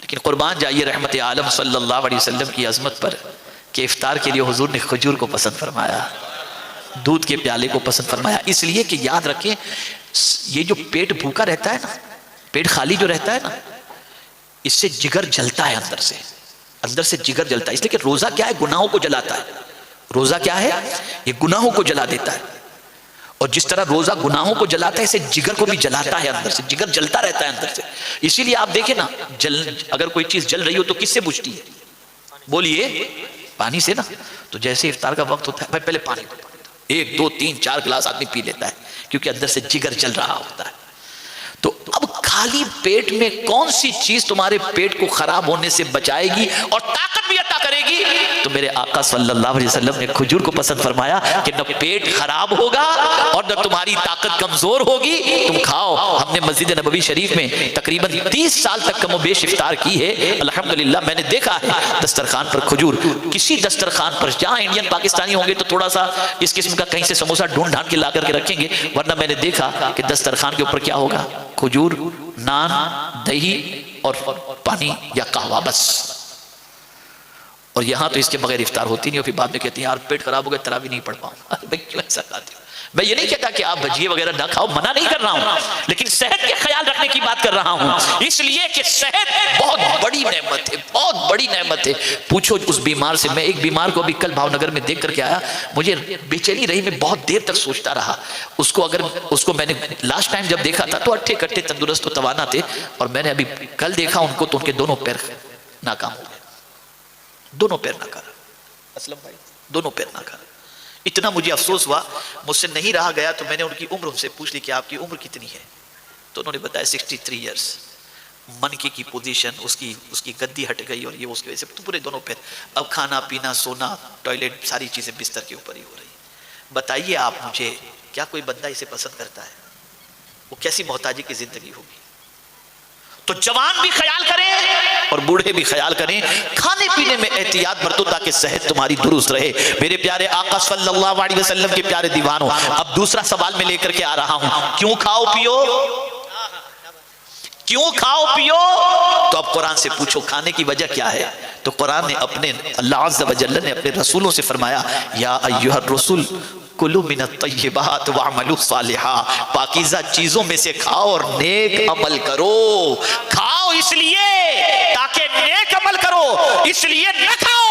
لیکن قربان جائیے رحمت عالم صلی اللہ علیہ وسلم کی عظمت پر کہ افطار کے لیے حضور نے کھجور کو پسند فرمایا، دودھ کے پیالے کو پسند فرمایا. اس لیے کہ یاد رکھیں یہ جو پیٹ بھوکا رہتا ہے نا، پیٹ خالی جو رہتا ہے نا، اس سے جگر جلتا ہے اندر سے جگر جلتا ہے. اس لیے کہ روزہ کیا ہے، گناہوں کو جلاتا ہے. روزہ کیا ہے، یہ گناہوں کو جلا دیتا ہے. اور جس طرح روزہ گناہوں کو جلاتا ہے، اسے جگر کو بھی جلاتا ہے اندر سے، جگر جلتا رہتا ہے اندر سے. اسی لیے آپ دیکھیں نا، اگر کوئی چیز جل رہی ہو تو کس سے بجھتی ہے، بولیے، پانی سے نا. تو جیسے افطار کا وقت ہوتا ہے بھائی پہلے پانی 1 2 3 4 گلاس آدمی پی لیتا ہے کیونکہ اندر سے جگر جل رہا ہوتا ہے. تو اب خالی پیٹ میں کون سی چیز تمہارے پیٹ کو خراب ہونے سے بچائے گی اور طاقت بھی عطا کرے گی؟ تو میرے آقا صلی اللہ علیہ وسلم نے کھجور کو پسند فرمایا کہ نہ پیٹ خراب ہوگا اور نہ تمہاری طاقت کمزور ہوگی، تم کھاؤ. ہم نے مسجد نبوی شریف میں تقریباً 30 سال تک کم و بیش افطار کی ہے. الحمدللہ میں نے دیکھا ہے دسترخوان پر کھجور، کسی دسترخوان پر جہاں انڈین پاکستانی ہوں گے تو تھوڑا سا اس قسم کا کہیں سے سموسہ ڈھونڈ ڈھانڈ کے لا کر کے رکھیں گے، ورنہ میں نے دیکھا کہ دسترخوان کے اوپر کیا ہوگا، کھجور، نان، دہی اور پانی یا قہوہ بس. اور یہاں تو اس کے بغیر افطار ہوتی نہیں، اور پھر بعد میں کہتے ہیں یار پیٹ خراب ہو گیا تراویح نہیں پڑھ پاؤں. بھائی کیوں ایسا کھاتے ہو؟ میں یہ نہیں کہتا کہ آپ بھجیے وغیرہ نہ کھاؤ، منع نہیں کر رہا ہوں، لیکن صحت کے خیال رکھنے کی بات کر رہا ہوں، اس لیے کہ صحت بہت بڑی نعمت ہے، بہت بڑی نعمت ہے۔ پوچھو اس بیمار سے، میں ایک بیمار کو ابھی کل بھاؤ نگر میں دیکھ کر کے آیا، مجھے بے چینی رہی، میں بہت دیر تک سوچتا رہا۔ اس کو میں نے لاسٹ ٹائم جب دیکھا تھا تو اٹھے کٹے تندرست و توانا تھے، اور میں نے ابھی کل دیکھا ان کو تو ان کے دونوں پیر ناکام ہو گئے، دونوں پیر ناکام، اسلم بھائی دونوں پیر ناکام۔ اتنا مجھے افسوس ہوا، مجھ سے نہیں رہا گیا، تو میں نے ان کی عمر ان سے پوچھ لی کہ آپ کی عمر کتنی ہے؟ تو انہوں نے بتایا 63 ایئرس۔ منکے کی پوزیشن، اس کی گدی ہٹ گئی، اور یہ اس کی وجہ سے پورے دونوں پیر، اب کھانا پینا سونا ٹوائلٹ ساری چیزیں بستر کے اوپر ہی ہو رہی۔ بتائیے آپ مجھے، کیا کوئی بندہ اسے پسند کرتا ہے؟ وہ کیسی محتاجی کی زندگی ہوگی؟ تو جوان بھی خیال کریں اور بوڑھے بھی خیال کریں، کھانے پینے میں احتیاط برتو تاکہ صحت تمہاری درست رہے۔ میرے پیارے آقا صلی اللہ علیہ وسلم کے پیارے دیوانوں، اب دوسرا سوال میں لے کر کے آ رہا ہوں، کیوں کھاؤ پیو؟ کیوں کھاؤ پیو؟ تو اب قرآن سے پوچھو کھانے کی وجہ کیا ہے؟ تو قرآن نے اللہ عز و جل نے اپنے رسولوں سے فرمایا، یا ایھا الرسول کلوا من الطیبات واعملوا صالحا، پاکیزہ چیزوں میں سے کھاؤ اور نیک عمل کرو۔ کھاؤ اس لیے تاکہ نیک عمل کرو، اس لیے نہ کھاؤ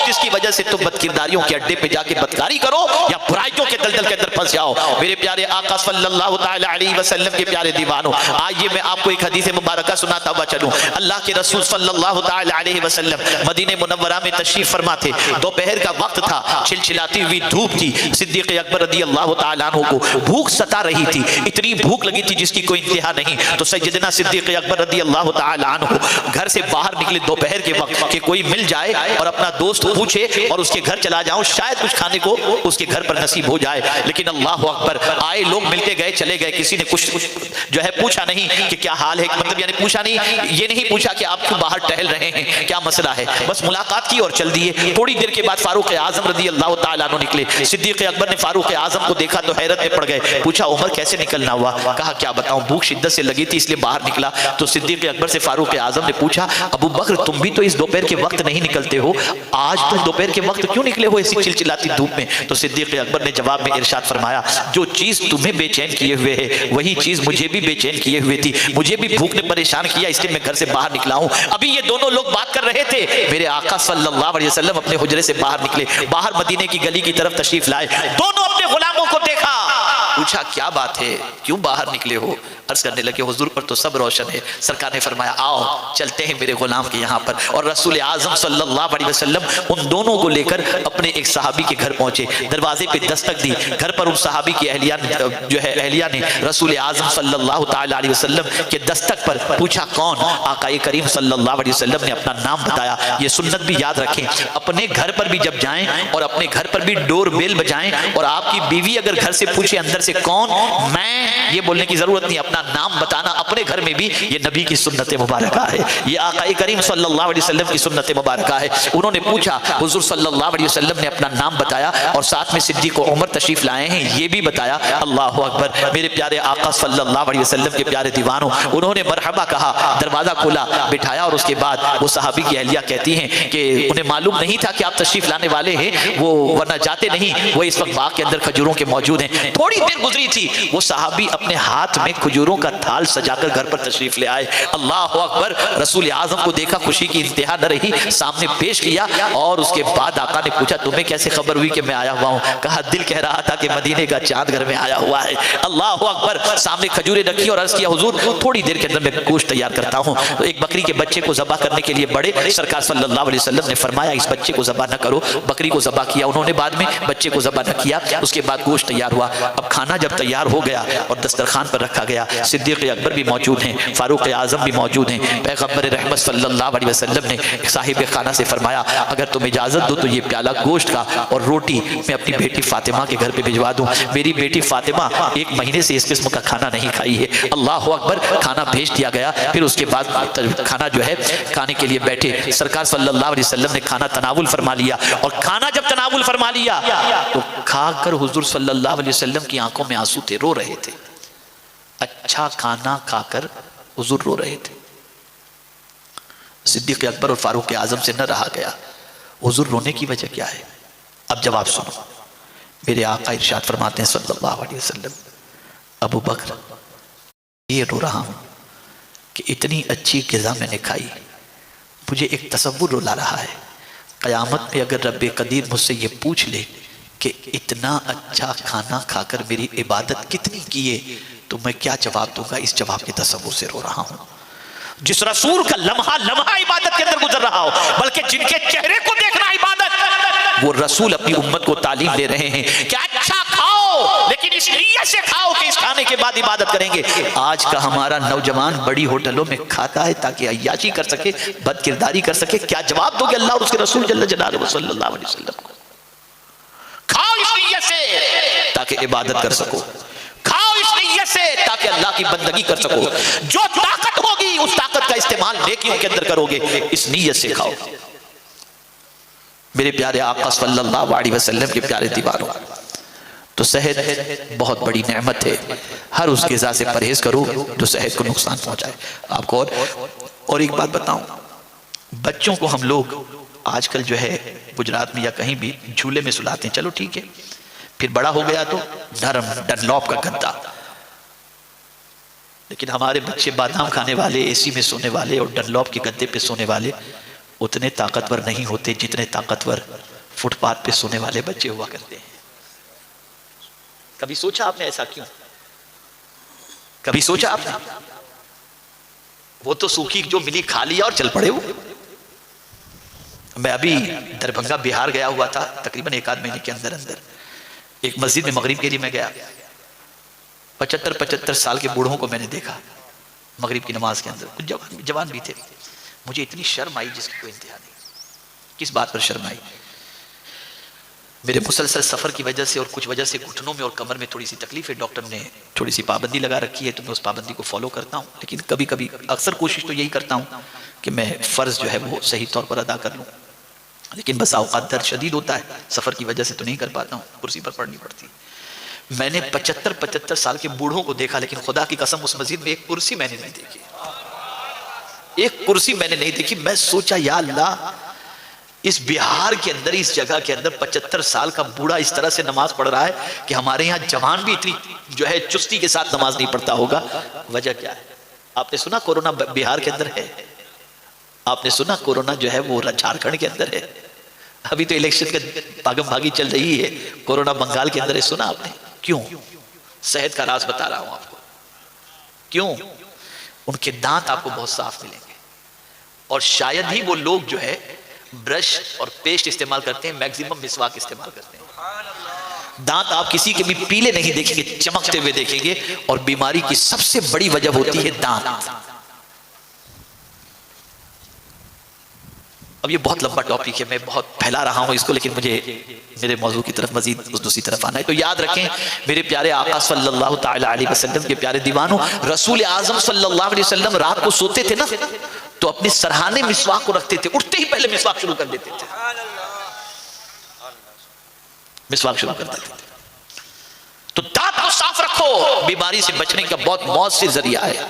جس کی وجہ سے تم بد کرداریوں کے اڈے پہ جا کے بدکاری کرو یا برائیوں کے دلدل کے اندر پھنس جاؤ۔ میرے پیارے آقا صلی اللہ تعالی علیہ وسلم کے پیارے دیوانوں، آئیے میں آپ کو ایک حدیث مبارکہ سناتا ہوا چلوں۔ اللہ کے رسول صلی اللہ تعالی علیہ وسلم مدینہ منورہ میں تشریف فرما تھے، دوپہر کا وقت تھا، چھلچلاتی ہوئی دھوپ تھی، صدیق اکبر رضی اللہ تعالیٰ عنہ کو بھوک ستا رہی تھی، اتنی بھوک لگی تھی جس کی کوئی انتہا نہیں۔ تو سیدنا صدیق اکبر رضی اللہ تعالیٰ عنہ گھر سے باہر نکلے دوپہر کے وقت کہ کوئی مل جائے اور اپنا دوست پوچھے اور اس کے گھر چلا جاؤں، شاید کچھ کھانے کو اس کے گھر پر نصیب ہو جائے۔ لیکن اللہ اکبر، آئے لوگ ملتے گئے چلے گئے، کسی نے کچھ جو ہے پوچھا نہیں کہ کیا حال ہے، مطلب یعنی پوچھا نہیں، یہ نہیں پوچھا کہ آپ کیوں باہر ٹہل رہے ہیں، کیا مسئلہ ہے، بس ملاقات کی اور چل دیے۔ تھوڑی دیر کے بعد فاروق اعظم رضی اللہ تعالیٰ عنہ نکلے، صدیق اکبر نے فاروق اعظم کو دیکھا تو حیرت میں پڑ گئے، پوچھا عمر کیسے نکلنا ہوا؟ کہا کیا بتاؤں، بھوک شدت سے لگی تھی اس لیے باہر نکلا۔ تو صدیق اکبر سے فاروق اعظم نے پوچھا ابو بکر تم بھی تو اس دوپہر کے وقت نہیں نکلتے ہو، آج تم دوپہر کے وقت کیوں نکلے ہو ایسی چلچلاتی دھوپ میں؟ تو صدیق اکبر نے جواب میں ارشاد فرمایا، جو چیز تمہیں بے چین کیے ہوئے ہے وہی چیز مجھے بھی بے چین کیے ہوئے تھی، مجھے بھی بھوک نے پریشان کیا اس لیے میں گھر سے باہر نکلا ہوں۔ ابھی یہ دونوں لوگ بات کر رہے تھے، میرے آقا صلی اللہ علیہ وسلم اپنے حجرے سے باہر نکلے، باہر مدینے کی گلی کی طرف تشریف لائے، دونوں اپنے غلاموں کو دیکھا، پوچھا کیا بات ہے، کیوں باہر نکلے ہو؟ عرض کرنے لگے حضور پر تو سب روشن ہے۔ سرکار نے فرمایا آؤ چلتے ہیں میرے غلام کے یہاں پر، اور رسول اعظم صلی اللہ علیہ وسلم ان دونوں کو لے کر اپنے ایک صحابی کے گھر پہنچے، دروازے پہ دستک دی، گھر پر ان صحابی کی اہلیہ نے رسول اعظم صلی اللہ تعالی علیہ وسلم کے دستک پر پوچھا کون؟ آقا کریم صلی اللہ علیہ وسلم نے اپنا نام بتایا۔ یہ سنت بھی یاد رکھیں، اپنے گھر پر بھی جب جائیں اور اپنے گھر پر بھی ڈور بیل بجائیں اور آپ کی بیوی اگر گھر سے پوچھے اندر سے کون، میں یہ بولنے کی ضرورت نہیں، اپنا نام بتانا اپنے گھر میں بھی یہ نبی کی سنت مبارکہ ہے، یہ آقا کریم صلی اللہ علیہ وسلم کی سنت مبارکہ ہے۔ انہوں نے پوچھا، حضور صلی اللہ علیہ وسلم نے اپنا نام بتایا اور ساتھ میں صدیق و عمر تشریف لائے ہیں یہ بھی بتایا۔ اللہ اکبر، میرے پیارے آقا صلی اللہ علیہ وسلم کے پیارے دیوانوں، انہوں نے مرحبا کہا، دروازہ کھولا، بٹھایا، اور اس کے بعد وہ صحابی کی اہلیہ کہتی ہیں کہ انہیں معلوم نہیں تھا کہ آپ تشریف لانے والے ہیں، وہ ورنہ جاتے نہیں، وہ اس وقت باغ کے اندر کھجوروں کے موجود ہیں۔ تھوڑی دیر گزری تھی، وہ صحابی اپنے ہاتھ میں کھجوروں کا تھال سجا کر گھر پر تشریف لے آئے۔ اللہ اکبر، رسول اعظم کو دیکھا، خوشی کی انتہا نہ رہی، سامنے پیش کیا، اور اس کے بعد آقا نے پوچھا تمہیں کیسے خبر ہوئی کہ میں آیا ہوا ہوں؟ کہا دل کہہ رہا تھا کہ مدینے کا چاند گھر میں آیا ہوا ہے۔ اللہ اکبر، سامنے کھجوریں رکھی اور عرض کیا حضور تھوڑی دیر کے اندر میں گوشت تیار کرتا ہوں۔ ایک بکری کے بچے کو ذبح کرنے کے لیے بڑے، سرکار صلی اللہ علیہ وسلم نے فرمایا اس بچے کو ذبح نہ کرو، بکری کو ذبح کیا انہوں نے، بعد میں بچے کو ذبح نہ کیا، اس کے بعد گوشت تیار ہوا۔ اب کھانا جب تیار ہو گیا اور دسترخوان پر رکھا گیا، صدیق اکبر بھی موجود ہیں، فاروق اعظم بھی موجود ہیں، پیغمبر رحمت صلی اللہ علیہ وسلم نے صاحب خانہ سے فرمایا اگر تم اجازت دو تو یہ پیالہ گوشت کا اور روٹی میں اپنی بیٹی فاطمہ کے گھر پہ بھجوا دوں، میری بیٹی فاطمہ 1 مہینے سے اس قسم کا کھانا نہیں کھائی ہے۔ اللہ اکبر، کھانا بھیج دیا گیا، پھر اس کے بعد کھانا جو ہے کھانے کے لیے بیٹھے، سرکار صلی اللہ علیہ وسلم نے کھانا تناول فرما لیا، اور کھانا جب تناول فرما لیا تو کھا کر حضور صلی اللہ علیہ وسلم کی آنکھوں میں آنسو تھے، رو رہے تھے، اچھا کھانا کھا کر حضور رو رہے تھے۔ صدیق اکبر اور فاروق اعظم سے نہ رہا گیا، حضور رونے کی وجہ کیا ہے؟ اب جواب سنو، میرے آقا ارشاد فرماتے ہیں صلی اللہ علیہ وسلم، ابو بکر یہ رو رہا ہوں کہ اتنی اچھی غذا میں نے کھائی، مجھے ایک تصور رلا رہا ہے، قیامت میں اگر رب قدیر مجھ سے یہ پوچھ لے کہ اتنا اچھا کھانا کھا کر میری عبادت کتنی کیے، تو میں کیا جواب دوں گا؟ اس جواب کے تصور سے رو رہا ہوں۔ جس رسول کا لمحہ لمحہ عبادت کے اندر گزر رہا ہو، بلکہ جن کے چہرے کو دیکھنا عبادت، وہ رسول اپنی امت کو تعلیم دے رہے ہیں کہ اچھا کھاؤ لیکن اس نیت سے کھاؤ کہ اس کھانے کے بعد عبادت کریں گے۔ آج کا ہمارا نوجوان بڑی ہوٹلوں میں کھاتا ہے تاکہ عیاشی کر سکے، بد کرداری کر سکے۔ کیا جواب دو گے اللہ اور اس کے رسول جل جلالہ صلی اللہ علیہ وسلم کو؟ کھاؤ اس نیت سے تاکہ عبادت کر سکو، کھاؤ اس نیت سے تاکہ اللہ کی بندگی کر سکو، جو طاقت ہوگی اس طاقت کا استعمال نیکیوں کے اندر کرو گے، اس نیت سے کھاؤ۔ میرے پیارے آقا صلی اللہ علیہ وسلم کے پیارے دیوانوں، تو صحت بہت بڑی نعمت ہے، ہر اس غذا سے پرہیز کرو جو صحت کو نقصان پہنچائے۔ آپ کو اور ایک بات بتاؤں، بچوں کو ہم لوگ آج کل جو ہے گجرات میں یا کہیں بھی جھولے میں سلاتے ہیں، چلو ٹھیک ہے، پھر بڑا ہو گیا تو نرم ڈنلوپ کا گدا، لیکن ہمارے بچے بادام کھانے والے، اے سی میں سونے والے اور ڈنلوپ کے گدے پہ سونے والے اتنے طاقتور نہیں ہوتے جتنے طاقتور فٹ پاتھ پہ سونے والے بچے ہوا کرتے ہیں۔ کبھی سوچا آپ نے ایسا کیوں؟ کبھی سوچا آپ نے؟ وہ تو سوکھی جو ملی کھا لیا اور چل پڑے ہو۔ میں ابھی دربھنگا بہار گیا ہوا تھا، تقریباً 1 مہینے کے اندر ایک مسجد میں مغرب کے لیے میں گیا، 75 سال کے بوڑھوں کو میں نے دیکھا مغرب کی نماز کے اندر، کچھ جوان بھی تھے۔ مجھے اتنی شرم آئی جس کی کوئی انتہا نہیں۔ کس بات پر شرم آئی؟ میرے مسلسل سفر کی وجہ سے اور کچھ وجہ سے گھٹنوں میں اور کمر میں تھوڑی سی تکلیف ہے، ڈاکٹر نے تھوڑی سی پابندی لگا رکھی ہے، تو میں اس پابندی کو فالو کرتا ہوں، لیکن کبھی کبھی اکثر کوشش تو یہی کرتا ہوں کہ میں فرض جو ہے وہ صحیح طور پر ادا کر لوں، لیکن بس اوقات درد شدید ہوتا ہے، سفر کی وجہ سے تو نہیں کر پاتا ہوں، کرسی پر پڑنی پڑتی۔ میں نے 75 سال کے بوڑھوں کو دیکھا، لیکن خدا کی قسم اس مسجد میں ایک کرسی میں نے نہیں دیکھی، ایک کرسی میں نے نہیں دیکھی۔ میں سوچا یا اللہ، اس بہار کے اندر، اس جگہ کے اندر 75 سال کا بوڑھا اس طرح سے نماز پڑھ رہا ہے کہ ہمارے یہاں جوان بھی اتنی جو ہے چستی کے ساتھ نماز نہیں پڑھتا ہوگا، وجہ کیا ہے؟ آپ نے سنا کورونا بہار کے اندر ہے، آپ نے سنا کورونا جو ہے وہ جھارکھنڈ کے اندر ہے، ابھی تو الیکشن کا بھاگم بھاگی چل رہی ہے، کورونا بنگال کے اندر ہے، سنا آپ نے؟ کیوں؟ صحت کا راز بتا رہا ہوں آپ کو، کیوں؟ ان کے دانت آپ کو بہت صاف ملیں گے، اور شاید ہی وہ لوگ جو ہے برش اور پیسٹ استعمال کرتے ہیں، میکسیمم مسواک استعمال کرتے ہیں۔ دانت آپ کسی کے بھی پیلے نہیں دیکھیں گے، چمکتے ہوئے دیکھیں گے، اور بیماری کی سب سے بڑی وجہ ہوتی ہے دانت۔ اب یہ بہت لمبا ٹاپک ہے، میں بہت پھیلا رہا ہوں اس کو، لیکن مجھے میرے موضوع کی طرف مزید اس دوسری طرف آنا ہے۔ تو یاد رکھیں میرے پیارے آقا صلی اللہ تعالی علیہ وسلم کے پیارے دیوانوں، رسول اعظم صلی اللہ علیہ وسلم رات کو سوتے تھے نا، تو اپنے سرہانے مسواک کو رکھتے تھے، اٹھتے ہی پہلے مسواک شروع کر دیتے تھے، مسواک شروع کر دیتے تھے۔ تو دانت کو صاف رکھو، بیماری سے بچنے کا بہت مؤثر ذریعہ ہے۔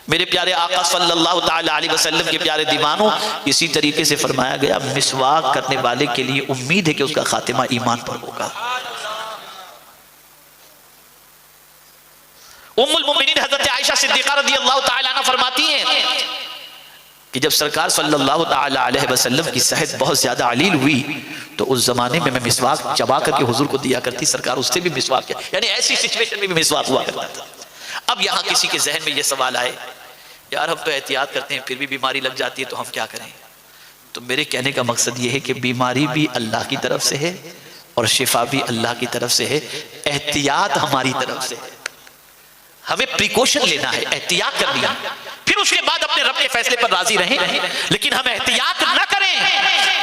میرے پیارے آقا صلی اللہ تعالی علیہ وسلم کے پیارے دیوانوں، اسی طریقے سے فرمایا گیا مسواک کرنے والے کے لیے امید ہے کہ اس کا خاتمہ ایمان پر ہوگا۔ ام المومنین حضرت عائشہ صدیقہ رضی اللہ تعالی عنہ فرماتی ہیں کہ جب سرکار صلی اللہ تعالی علیہ وسلم کی صحت بہت زیادہ علیل ہوئی تو اس زمانے میں مسواک چبا کر کے حضور کو دیا کرتی، سرکار اس سے بھی مسواک کیا، یعنی ایسی سچویشن میں بھی مسواک ہوا کرتا تھا۔ اب یہاں کسی کے ذہن میں یہ سوال آئے، یار ہم تو احتیاط کرتے ہیں پھر بھی بیماری لگ جاتی ہے تو ہم کیا کریں؟ تو میرے کہنے کا مقصد یہ ہے کہ بیماری بھی اللہ کی طرف سے ہے اور شفا بھی اللہ کی طرف سے ہے، احتیاط ہماری طرف سے ہے، ہمیں پریکوشن لینا ہے، احتیاط کرنی ہے، پھر اس کے بعد اپنے رب کے فیصلے پر راضی رہیں، لیکن ہم احتیاط نہ کریں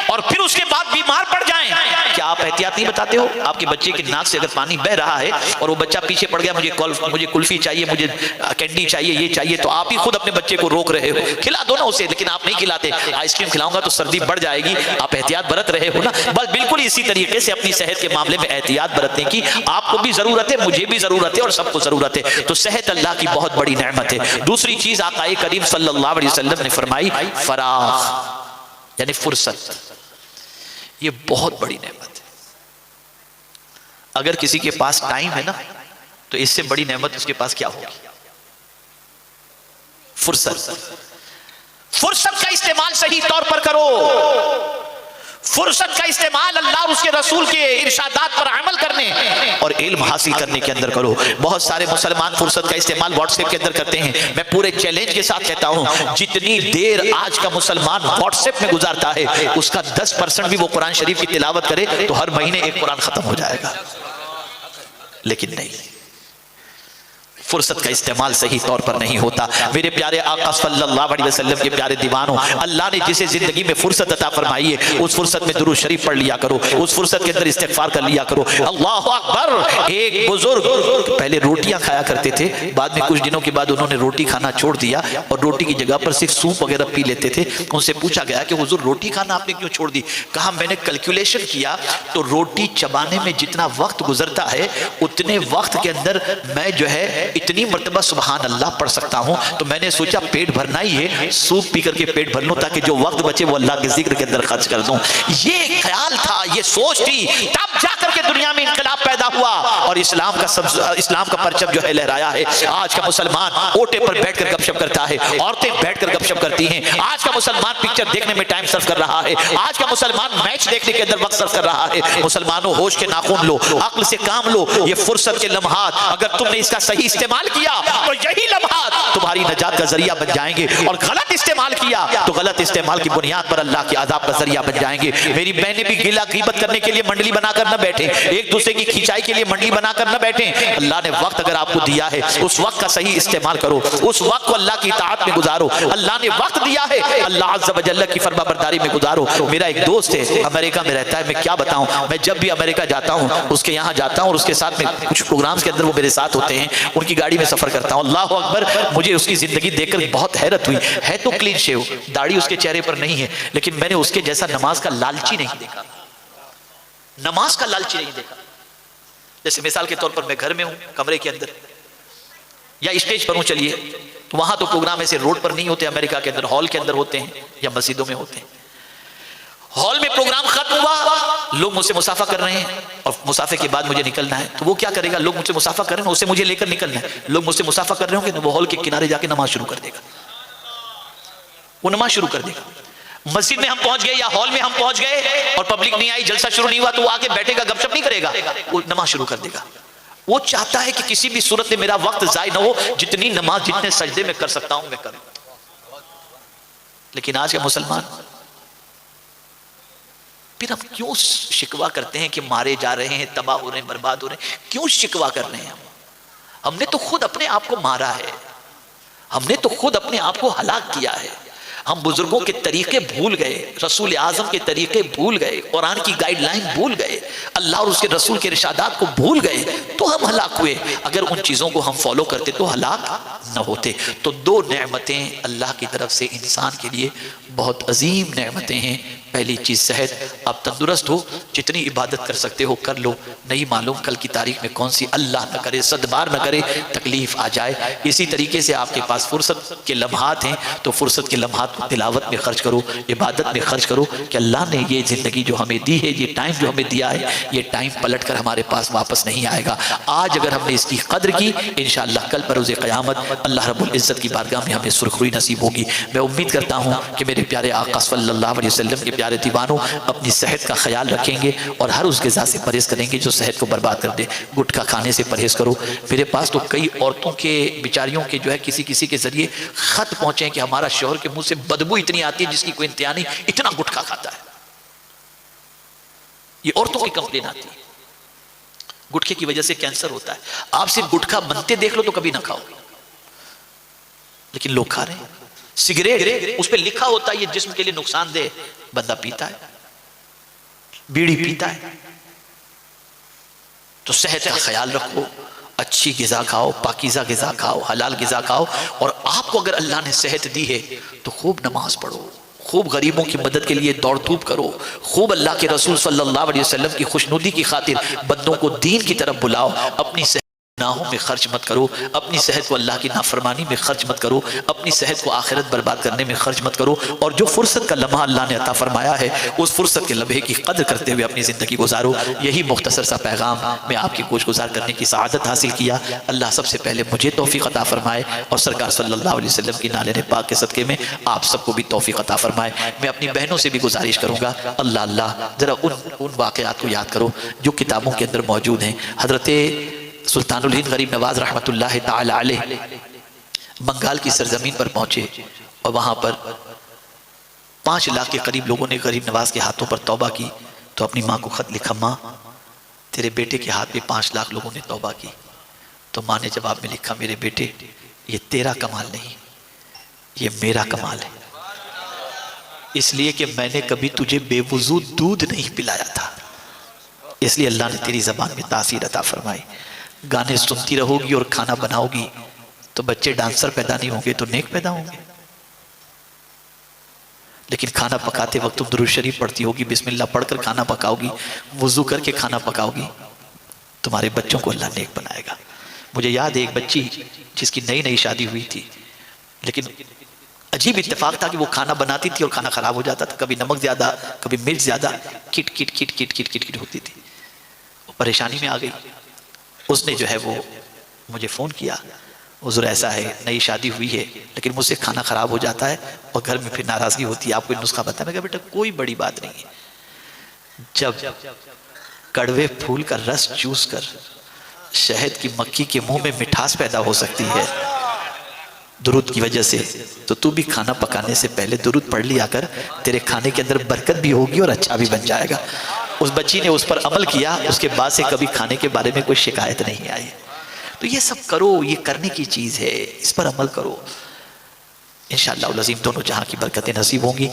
اور پھر اس کے بعد بیمار پڑ جائیں۔ کیا آپ احتیاط نہیں بتاتے ہو؟ آپ کے بچے کے ناک سے اگر پانی بہ رہا ہے اور وہ بچہ پیچھے پڑ گیا، مجھے کلفی چاہیے، مجھے کینڈی چاہیے، یہ چاہیے، تو آپ ہی خود اپنے بچے کو روک رہے ہو، کھلا دو نا اسے، لیکن آپ نہیں کھلاتے، آئس کریم کھلاؤں گا تو سردی بڑھ جائے گی، آپ احتیاط برت رہے ہو نا۔ بس بالکل اسی طریقے سے اپنی صحت کے معاملے میں احتیاط برتنے کی آپ کو بھی ضرورت ہے، مجھے بھی ضرورت ہے، اور سب کو ضرورت ہے۔ تو صحت اللہ کی بہت بڑی نعمت ہے۔ دوسری چیز آقا کریم صلی اللہ علیہ وسلم نے فرمائی فراغ، یعنی فرصت، یہ بہت بڑی نعمت ہے۔ اگر کسی کے پاس ٹائم ہے نا تو اس سے بڑی نعمت اس کے پاس کیا ہوگی؟ فرصت. فرصت کا استعمال صحیح طور پر کرو. فرصت کا استعمال اللہ اور اس کے رسول کے ارشادات پر عمل کرنے اور علم حاصل کرنے کے اندر کرو. بہت سارے مسلمان فرصت کا استعمال واٹس ایپ کے اندر کرتے ہیں. میں پورے چیلنج کے ساتھ کہتا ہوں جتنی دیر آج کا مسلمان واٹس ایپ میں گزارتا ہے اس کا 10% بھی وہ قرآن شریف کی تلاوت کرے تو ہر مہینے ایک قرآن ختم ہو جائے گا. لیکن نہیں، فرصت کا استعمال صحیح طور پر نہیں ہوتا. میرے پیارے آقا صلی اللہ علیہ وسلم کے پیارے دیوانوں، اللہ نے جسے زندگی میں فرصت عطا فرمائی ہے اس فرصت میں درود شریف پڑھ لیا کرو، اس فرصت کے اندر استغفار کر لیا کرو. اللہ اکبر. ایک بزرگ پہلے روٹیاں کھایا کرتے تھے، بعد میں کچھ دنوں کے بعد انہوں نے روٹی کھانا چھوڑ دیا اور روٹی کی جگہ پر صرف سوپ وغیرہ پی لیتے تھے. ان سے پوچھا گیا کہ حضور روٹی کھانا آپ نے کیوں چھوڑ دی؟ کہا میں نے کیلکولیشن کیا تو روٹی چبانے میں جتنا وقت گزرتا ہے اتنے وقت کے اندر میں جو ہے اتنی مرتبہ سبحان اللہ پڑھ سکتا ہوں، تو میں نے سوچا پیٹ بھرنا ہی ہے، سوپ پی کر کے پیٹ بھر لوں تاکہ جو وقت بچے وہ اللہ کے ذکر کے اندر خرچ کر دوں. یہ خیال تھا، یہ سوچ تھی، تب جا کر کے دنیا میں انقلاب پیدا ہوا اور اسلام کا پرچم جو ہے لہرایا ہے. آج کا مسلمان اوٹے پر بیٹھ کر گپ شپ کرتا ہے، عورتیں بیٹھ کر گپ شپ کرتی ہیں. آج کا مسلمان پکچر دیکھنے میں ٹائم صرف کر رہا ہے. آج کا مسلمان میچ دیکھنے کے اندر وقت صرف کر رہا ہے. مسلمانوں ہوش کے ناخن لو، عقل سے کام لو. یہ فرصت کے لمحات اگر تم نے اس کا صحیح استعمال کیا تو یہی لمحات تمہاری نجات کا ذریعہ بن جائیں گے، اور غلط استعمال کیا تو غلط استعمال کی بنیاد پر اللہ کے عذاب کا ذریعہ بن جائیں گے. میری بہنیں بھی گلا غیبت کرنے کے لیے منڈلی بنا کر نہ بیٹھیں، ایک دوسرے کی کھینچائی کے لیے منڈلی بنا کر نہ بیٹھیں. اللہ نے وقت اگر آپ کو دیا ہے اس وقت کا صحیح استعمال کرو، اس وقت کو اللہ کی اطاعت میں گزارو. اللہ نے وقت دیا ہے، اللہ عز و جل کی فرما برداری میں گزارو. میرا ایک دوست ہے امریکہ میں رہتا ہے، میں کیا بتاؤں، میں جب بھی امریکہ جاتا ہوں اس کے یہاں جاتا ہوں اور اس کے ساتھ میں کچھ پروگرامز کے اندر وہ میرے ساتھ ہوتے ہیں، ان کی گاڑی میں سفر کرتا ہوں. اللہ اکبر. مجھے اس کی زندگی دیکھ کر بہت حیرت ہوئی. ہے تو کلین شیو، داڑھی اس کے چہرے پر نہیں ہے، لیکن میں نے اس کے جیسا نماز کا لالچی نہیں دیکھا. نماز کا لالچی نہیں دیکھا. جیسے مثال کے طور پر میں گھر میں ہوں کمرے کے اندر یا اسٹیج پر ہوں، چلیے تو وہاں تو پروگرام ایسے روڈ پر نہیں ہوتے، امریکہ کے اندر ہال کے اندر ہوتے ہیں یا مسجدوں میں ہوتے ہیں. ہال میں پروگرام ختم ہوا، لوگ مجھ سے مسافہ کر رہے ہیں اور مسافے کے بعد مجھے نکلنا ہے. تو وہ کیا کرے گا؟ لوگ مجھ سے مسافہ کر رہے ہیں، اسے مجھے لے کر نکلنا ہے. لوگ مجھ سے مسافہ کر رہے ہوں گے، وہ ہال کے کنارے جا کے نماز شروع کر دے گا، وہ نماز شروع کر دے گا. مسجد میں ہم پہنچ گئے یا ہال میں ہم پہنچ گئے اور پبلک نہیں آئی، جلسہ شروع نہیں ہوا، تو وہ آ کے بیٹھے گا، گپ شپ نہیں کرے گا، وہ نماز شروع کر دے گا. وہ چاہتا ہے کہ کسی بھی صورت میں میرا وقت ضائع نہ ہو، جتنی نماز جتنے سجدے میں کر سکتا ہوں میں کروں. لیکن آج کا مسلمان پھر ہم کیوں شکوا کرتے ہیں کہ مارے جا رہے ہیں، تباہ ہو رہے ہیں، برباد ہو رہے ہیں؟ کیوں شکوا کر رہے ہیں؟ ہم نے تو خود اپنے آپ کو مارا ہے، ہم نے تو خود اپنے آپ کو ہلاک کیا ہے. ہم بزرگوں کے طریقے بھول گئے، رسول اعظم کے طریقے بھول گئے، قرآن کی گائیڈ لائن بھول گئے، اللہ اور اس کے رسول کے ارشادات کو بھول گئے تو ہم ہلاک ہوئے. اگر ان چیزوں کو ہم فالو کرتے تو ہلاک نہ ہوتے. تو دو نعمتیں اللہ کی طرف سے انسان کے لیے بہت عظیم نعمتیں ہیں. پہلی چیز صحت. آپ تندرست ہو، جتنی عبادت کر سکتے ہو کر لو. نہیں معلوم کل کی تاریخ میں کون سی اللہ نہ کرے، صد بار نہ کرے، تکلیف آ جائے. اسی طریقے سے آپ کے پاس فرصت کے لمحات ہیں تو فرصت کے لمحات کو تلاوت میں خرچ کرو، عبادت میں خرچ کرو کہ اللہ نے یہ زندگی جو ہمیں دی ہے، یہ ٹائم جو ہمیں دیا ہے، یہ ٹائم پلٹ کر ہمارے پاس واپس نہیں آئے گا. آج اگر ہم نے اس کی قدر کی، انشاءاللہ کل پر روز قیامت اللہ رب العزت کی بارگاہ میں ہمیں سرخروئی نصیب ہوگی. میں امید کرتا ہوں کہ میرے پیارے آقا صلی اللہ علیہ وسلم کے پیارے دیوانوں اپنی صحت کا خیال رکھیں گے اور ہر اس غذا سے پرہیز کریں گے جو صحت کو برباد کر دے. گٹکا کھانے سے پرہیز کرو. میرے پاس تو کئی عورتوں کے بیچاریوں کے جو ہے کسی کے ذریعے خط پہنچے کہ ہمارا شوہر کے منہ سے بدبو اتنی آتی ہے جس کی کوئی انتہا نہیں، اتنا گٹکا کھاتا ہے. یہ عورتوں کی کمپلین آتی ہے. گٹکے کی وجہ سے کینسر ہوتا ہے. آپ صرف گٹکا بنتے دیکھ لو تو کبھی نہ کھاؤ، لیکن لوگ کھا رہے ہیں. سگریٹ اس پہ لکھا ہوتا ہے یہ جسم کے لیے نقصان دہ، بندہ پیتا ہے، بیڑی پیتا ہے. تو صحت کا خیال رکھو، اچھی غذا کھاؤ، پاکیزہ غذا کھاؤ، حلال غذا کھاؤ. اور آپ کو اگر اللہ نے صحت دی ہے تو خوب نماز پڑھو، خوب غریبوں کی مدد کے لیے دوڑ دھوپ کرو، خوب اللہ کے رسول صلی اللہ علیہ وسلم کی خوشنودی کی خاطر بندوں کو دین کی طرف بلاؤ. اپنی گناہوں میں خرچ مت کرو، اپنی صحت کو اللہ کی نافرمانی میں خرچ مت کرو، اپنی صحت کو آخرت برباد کرنے میں خرچ مت کرو، اور جو فرصت کا لمحہ اللہ نے عطا فرمایا ہے اس فرصت کے لمحے کی قدر کرتے ہوئے اپنی زندگی گزارو۔ یہی مختصر سا پیغام میں آپ کی گوش گزار کرنے کی سعادت حاصل کیا۔ اللہ سب سے پہلے مجھے توفیق عطا فرمائے، اور سرکار صلی اللہ علیہ وسلم کی نالے پاک کے صدقے میں آپ سب کو بھی توفیق عطا فرمائے۔ میں اپنی بہنوں سے بھی گزارش کروں گا، اللہ ذرا ان واقعات کو یاد کرو جو کتابوں کے اندر موجود ہیں۔ حضرت سلطان الہند غریب نواز رحمت اللہ تعالی علیہ بنگال کی سرزمین پر پہنچے، اور وہاں پر 5 لاکھ کے قریب لوگوں نے غریب نواز کے ہاتھوں پر توبہ کی، تو اپنی ماں کو خط لکھا، ماں تیرے بیٹے کے ہاتھ پہ 5 لاکھ لوگوں نے توبہ کی۔ تو ماں نے جواب میں لکھا، میرے بیٹے یہ تیرا کمال نہیں، یہ میرا کمال ہے، اس لیے کہ میں نے کبھی تجھے بے وضو دودھ نہیں پلایا تھا، اس لیے اللہ نے تیری زبان میں تاثیر عطا فرمائی۔ گانے سنتی رہو گی اور کھانا بناؤ گی تو بچے ڈانسر پیدا نہیں ہوں گے تو نیک پیدا ہوں گے، لیکن کھانا پکاتے وقت تم درود شریف پڑھتی ہوگی، بسم اللہ پڑھ کر کھانا پکاؤ گی، وضو کر کے کھانا پکاؤ گی، تمہارے بچوں کو اللہ نیک بنائے گا۔ مجھے یاد ہے ایک بچی جس کی نئی شادی ہوئی تھی، لیکن عجیب اتفاق تھا کہ وہ کھانا بناتی تھی اور کھانا خراب ہو جاتا تھا، کبھی نمک زیادہ کبھی مرچ زیادہ، کٹ کٹ ہوتی تھی، وہ پریشانی میں آ گئی۔ اس نے جو ہے وہ مجھے فون کیا، حضور ایسا ہے نئی شادی ہوئی ہے لیکن مجھ سے کھانا خراب ہو جاتا ہے اور گھر میں پھر ناراضگی ہوتی ہے، آپ کوئی نسخہ بتائیں۔ میں کہا بیٹا کوئی بڑی بات نہیں ہے، جب کڑوے پھول کا رس چوس کر شہد کی مکھی کے منہ میں مٹھاس پیدا ہو سکتی ہے درود کی وجہ سے، تو بھی کھانا پکانے سے پہلے درود پڑھ لیا کر، تیرے کھانے کے اندر برکت بھی ہوگی اور اچھا بھی بن جائے گا۔ اس بچی نے اس پر عمل کیا، اس کے بعد سے کبھی کھانے کے بارے میں کوئی شکایت نہیں آئی۔ تو یہ سب کرو، یہ کرنے کی چیز ہے، اس پر عمل کرو، انشاءاللہ العظیم دونوں جہاں کی برکتیں نصیب ہوں گی۔